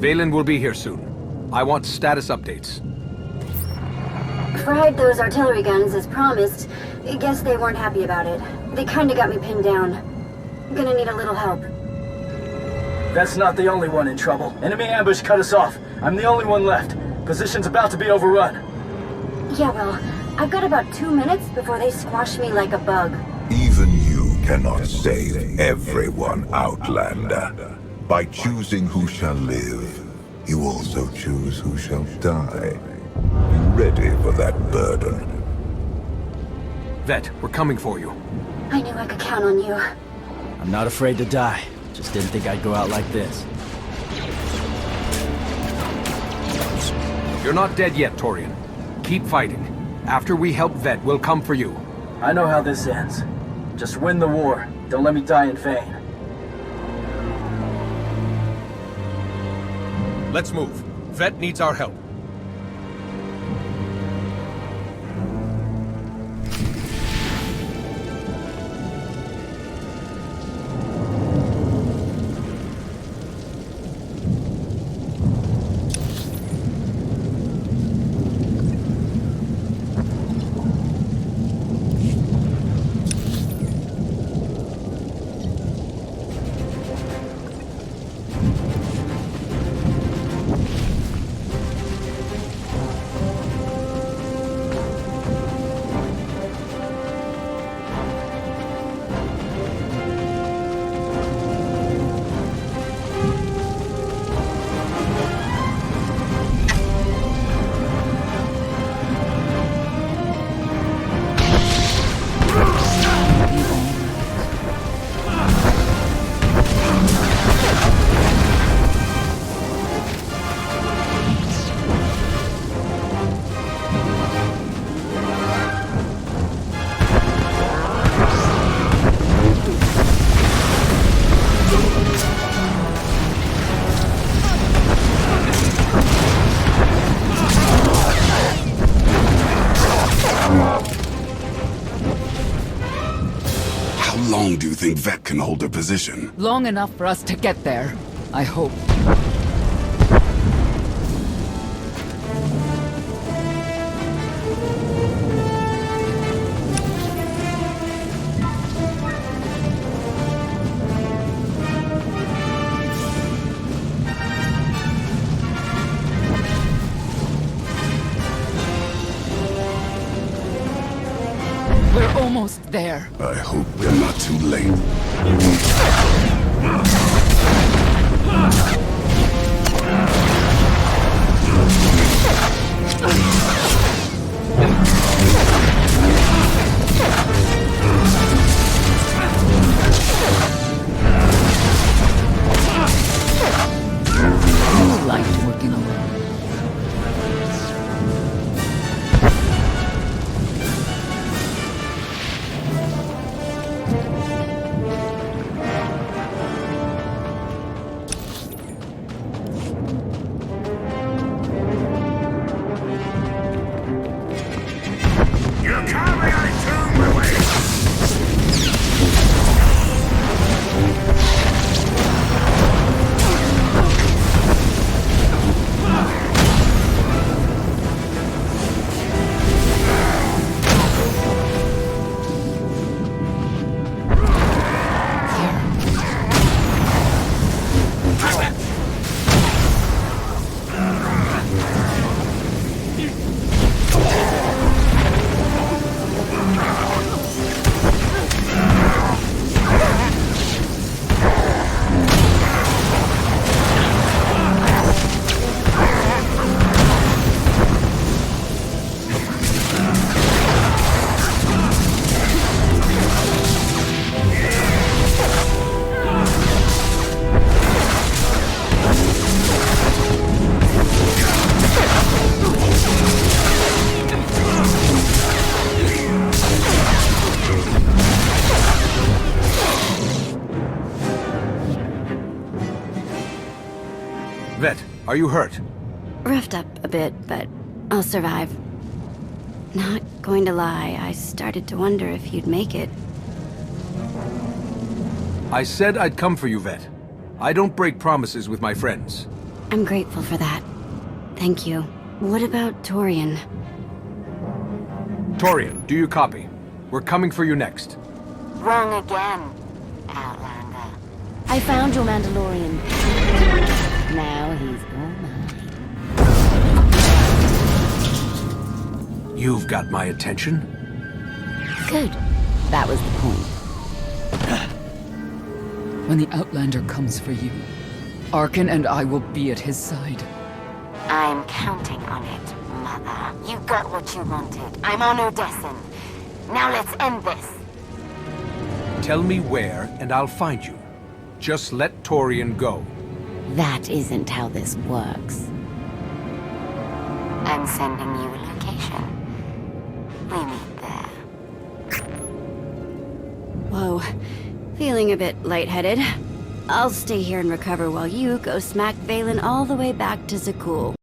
Valen will be here soon. I want status updates. Fried those artillery guns as promised. I guess they weren't happy about it. They kinda got me pinned down. Gonna need a little help. That's not the only one in trouble. Enemy ambush cut us off. I'm the only one left. Position's about to be overrun. Yeah, well, I've got about 2 minutes before they squash me like a bug. Even you cannot save everyone, Outlander. By choosing who shall live, you also choose who shall die. You ready for that burden? Vet, we're coming for you. I knew I could count on you. I'm not afraid to die. Just didn't think I'd go out like this. You're not dead yet, Torian. Keep fighting. After we help Vet, we'll come for you. I know how this ends. Just win the war. Don't let me die in vain. Let's move. Vet needs our help. How long do you think Vett can hold her position? Long enough for us to get there, I hope. We're almost there. I hope we're not too late. You liked working alone. Vet, are you hurt? Roughed up a bit, but I'll survive. Not going to lie, I started to wonder if you'd make it. I said I'd come for you, Vet. I don't break promises with my friends. I'm grateful for that. Thank you. What about Torian? Torian, do you copy? We're coming for you next. Wrong again, Outlander. I found your Mandalorian. Now he's all mine. You've got my attention. Good. That was the point. When the Outlander comes for you, Arkin and I will be at his side. I'm counting on it, Mother. You got what you wanted. I'm on Odessen. Now let's end this. Tell me where, and I'll find you. Just let Torian go. That isn't how this works. I'm sending you a location. We meet there. Whoa. Feeling a bit lightheaded. I'll stay here and recover while you go smack Vaylin all the way back to Zakul.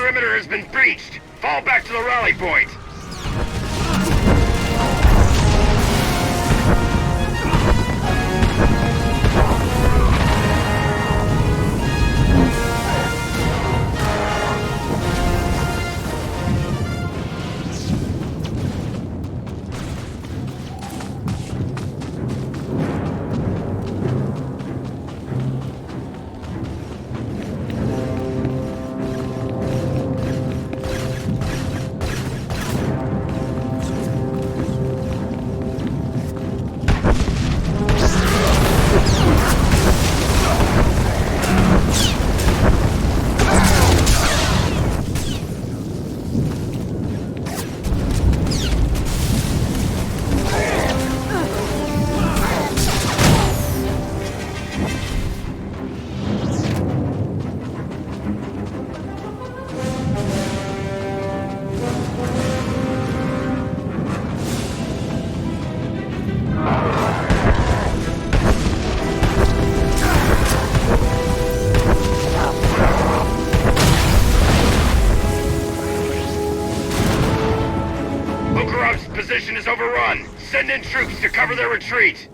perimeter has been breached. Fall back to the rally point. Position is overrun. Send in troops to cover their retreat.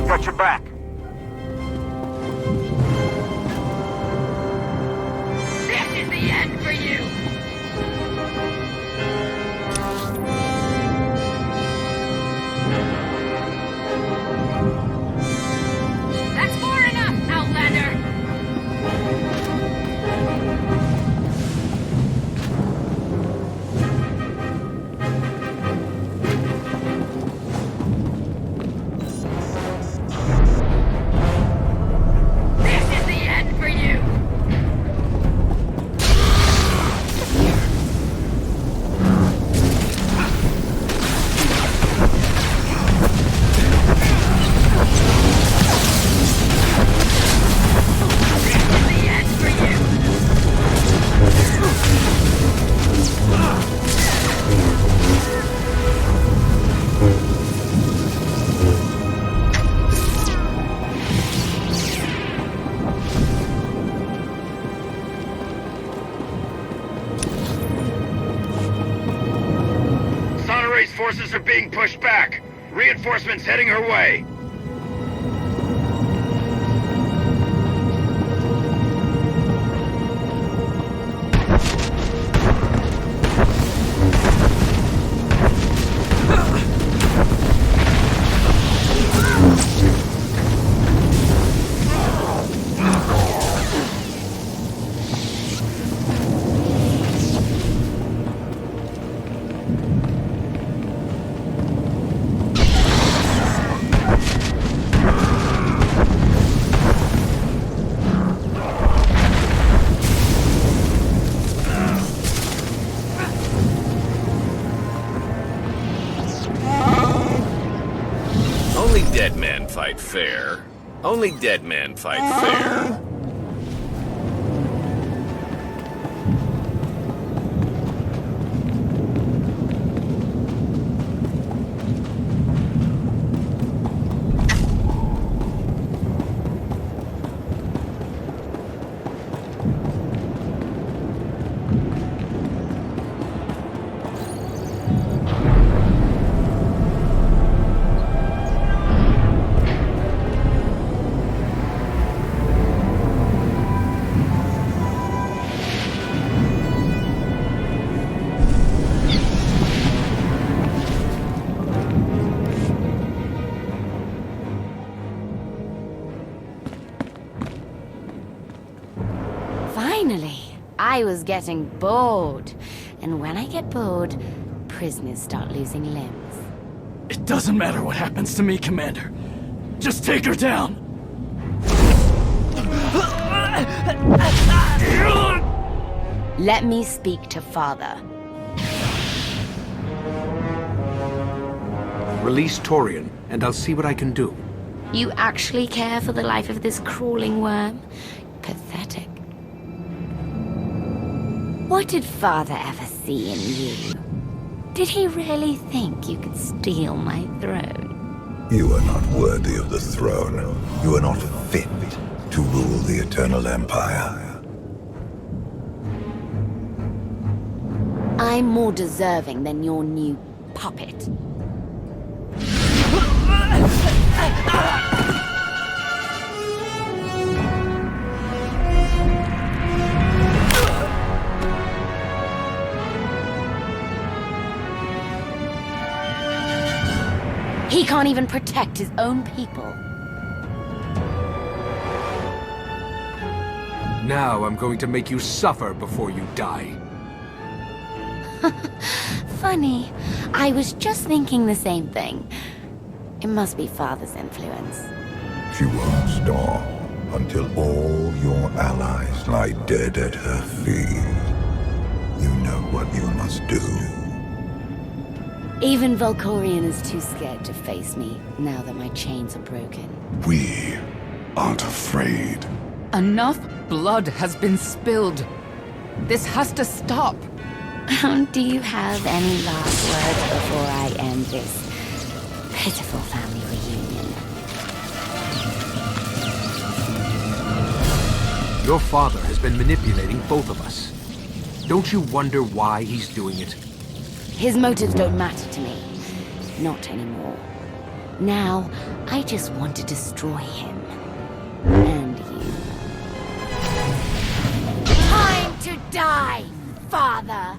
Got your back. This is the end for you! That's far enough, Outlander! Forces are being pushed back. Reinforcements heading her way. Dead men fight fair. Only dead men fight fair. I was getting bored. And when I get bored, prisoners start losing limbs. It doesn't matter what happens to me, Commander. Just take her down. Let me speak to Father. Release Torian, and I'll see what I can do. You actually care for the life of this crawling worm? Pathetic. What did Father ever see in you? Did he really think you could steal my throne? You are not worthy of the throne. You are not fit to rule the Eternal Empire. I'm more deserving than your new puppet. He can't even protect his own people. Now I'm going to make you suffer before you die. Funny. I was just thinking the same thing. It must be Father's influence. She won't stop until all your allies lie dead at her feet. You know what you must do. Even Valkorion is too scared to face me now that my chains are broken. We aren't afraid. Enough blood has been spilled. This has to stop. Do you have any last words before I end this pitiful family reunion? Your father has been manipulating both of us. Don't you wonder why he's doing it? His motives don't matter to me. Not anymore. Now, I just want to destroy him. And you. Time to die, Father!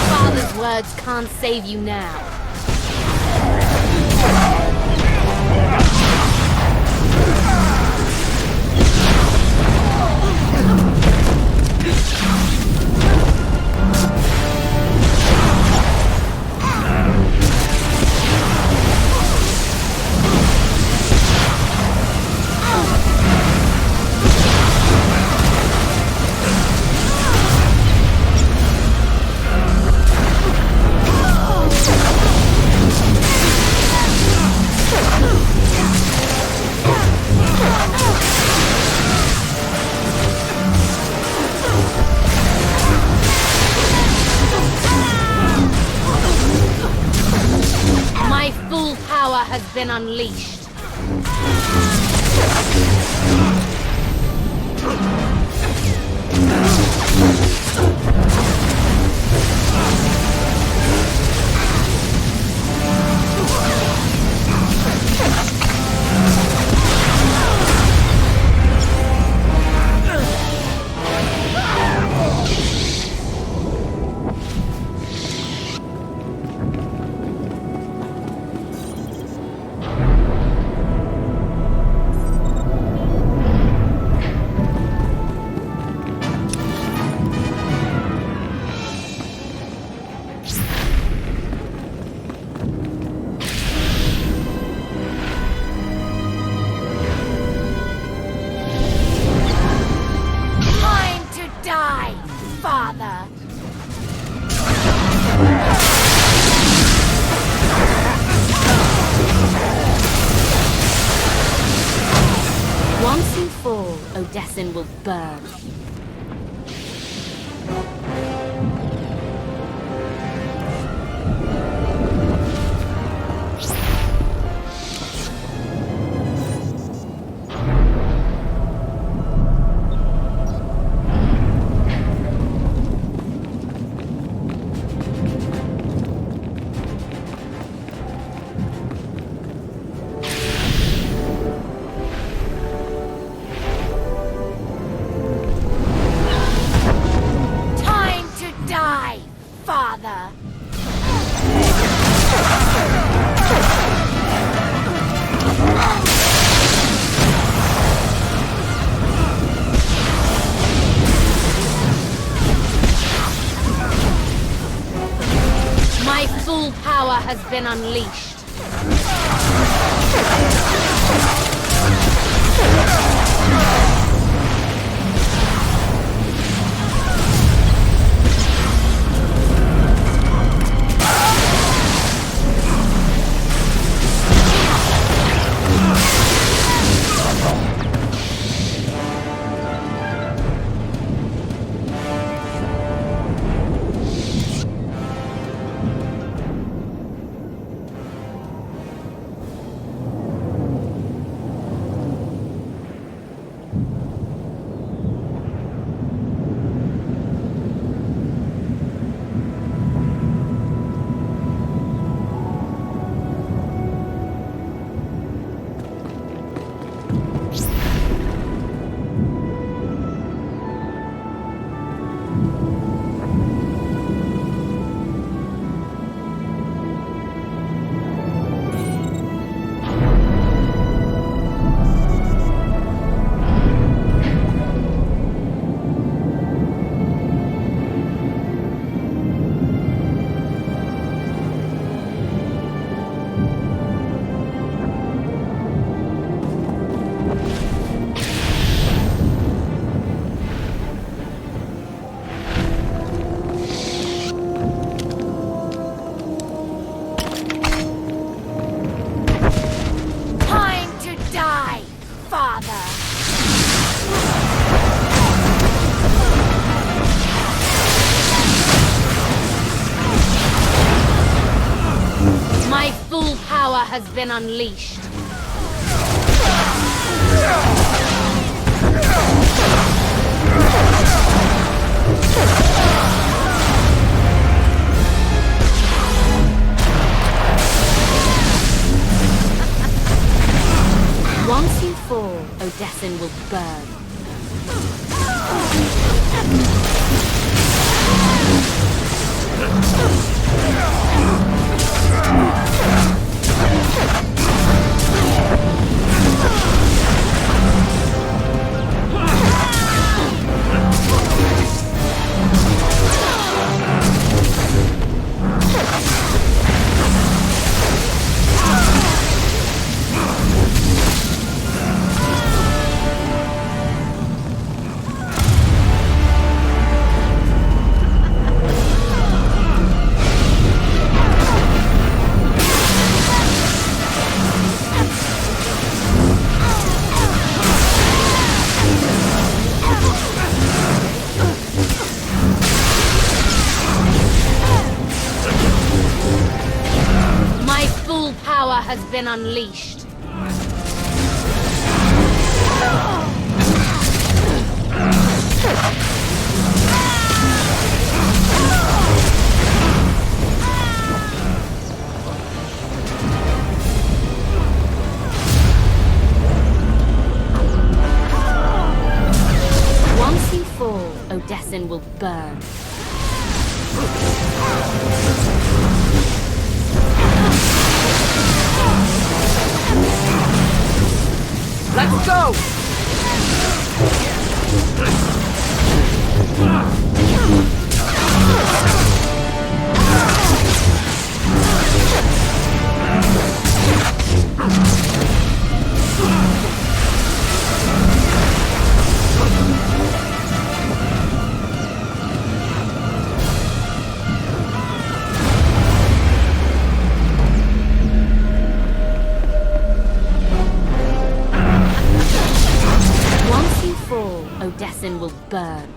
Father's words can't save you now. My full power has been unleashed. Father. Once you fall, Odessin will burn. father! My full power has been unleashed. Has been unleashed. Once you fall, Odessin will burn. Has been unleashed. Once you fall, Odessin will burn. Let's go! Odessin will burn.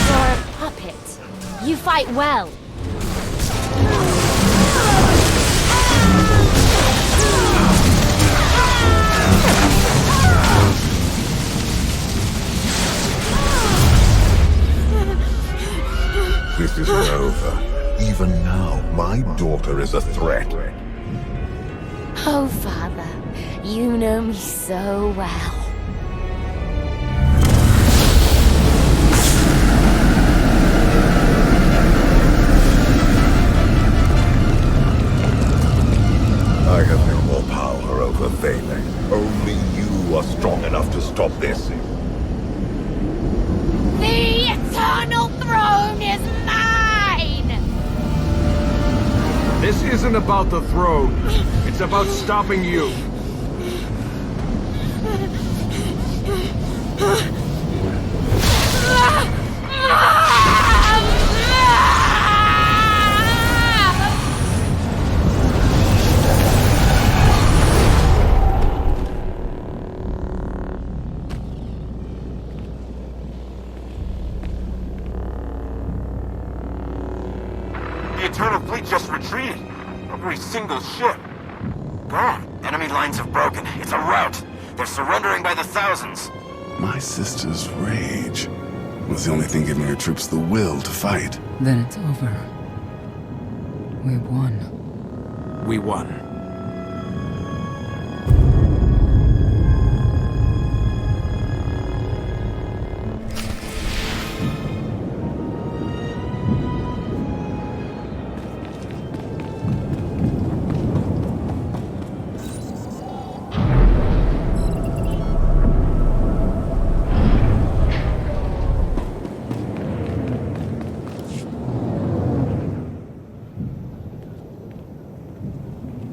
You're a puppet. You fight well. This isn't over. Even now, my daughter is a threat. Oh, Father, you know me so well. I have no more power over VIII. Only you are strong enough to stop this. The Eternal Throne is mine! This isn't about the throne. It's about stopping you. The Eternal Fleet just retreated. Every single ship. Gone. Enemy lines have broken. It's a rout. They're surrendering by the thousands. My sister's rage was the only thing giving her troops the will to fight. Then it's over. We won. We won.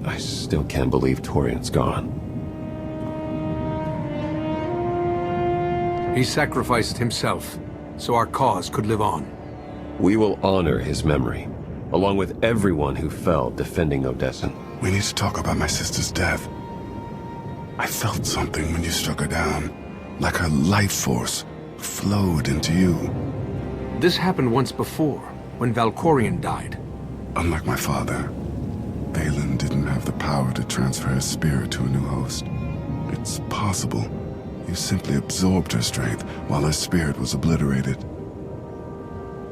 I still can't believe Torian's gone. He sacrificed himself, so our cause could live on. We will honor his memory, along with everyone who fell defending Odessen. We need to talk about my sister's death. I felt something when you struck her down, like her life force flowed into you. This happened once before, when Valkorion died. Unlike my father, VIII didn't have the power to transfer his spirit to a new host. It's possible you simply absorbed her strength while her spirit was obliterated.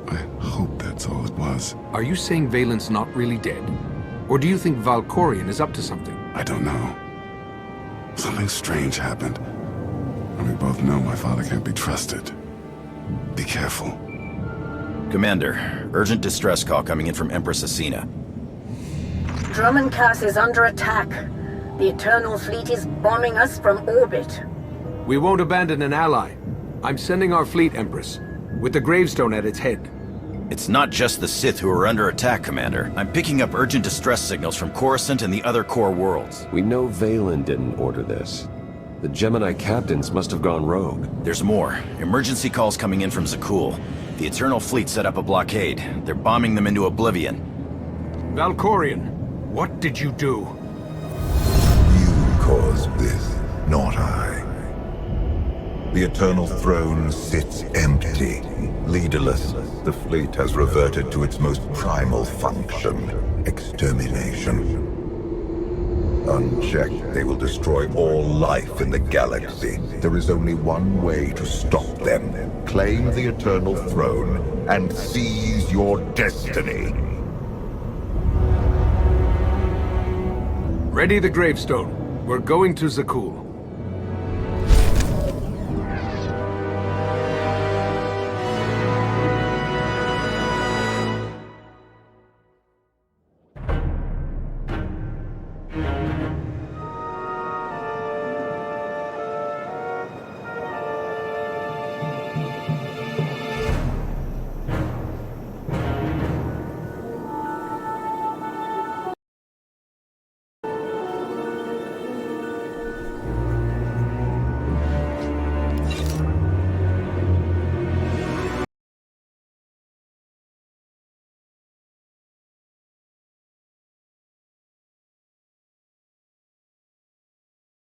I hope that's all it was. Are you saying Valen's not really dead? Or do you think Valkorion is up to something? I don't know. Something strange happened. And we both know my father can't be trusted. Be careful. Commander, urgent distress call coming in from Empress Asina. Drummoncass is under attack. The Eternal Fleet is bombing us from orbit. We won't abandon an ally. I'm sending our fleet, Empress, with the gravestone at its head. It's not just the Sith who are under attack, Commander. I'm picking up urgent distress signals from Coruscant and the other core worlds. We know VIII didn't order this. The Gemini captains must have gone rogue. There's more. Emergency calls coming in from Zakuul. The Eternal Fleet set up a blockade. They're bombing them into oblivion. Valkorion, what did you do? You caused this, not I. The Eternal Throne sits empty, leaderless. The fleet has reverted to its most primal function, extermination. Unchecked, they will destroy all life in the galaxy. There is only one way to stop them. Claim the Eternal Throne and seize your destiny. Ready the gravestone. We're going to Zakuul.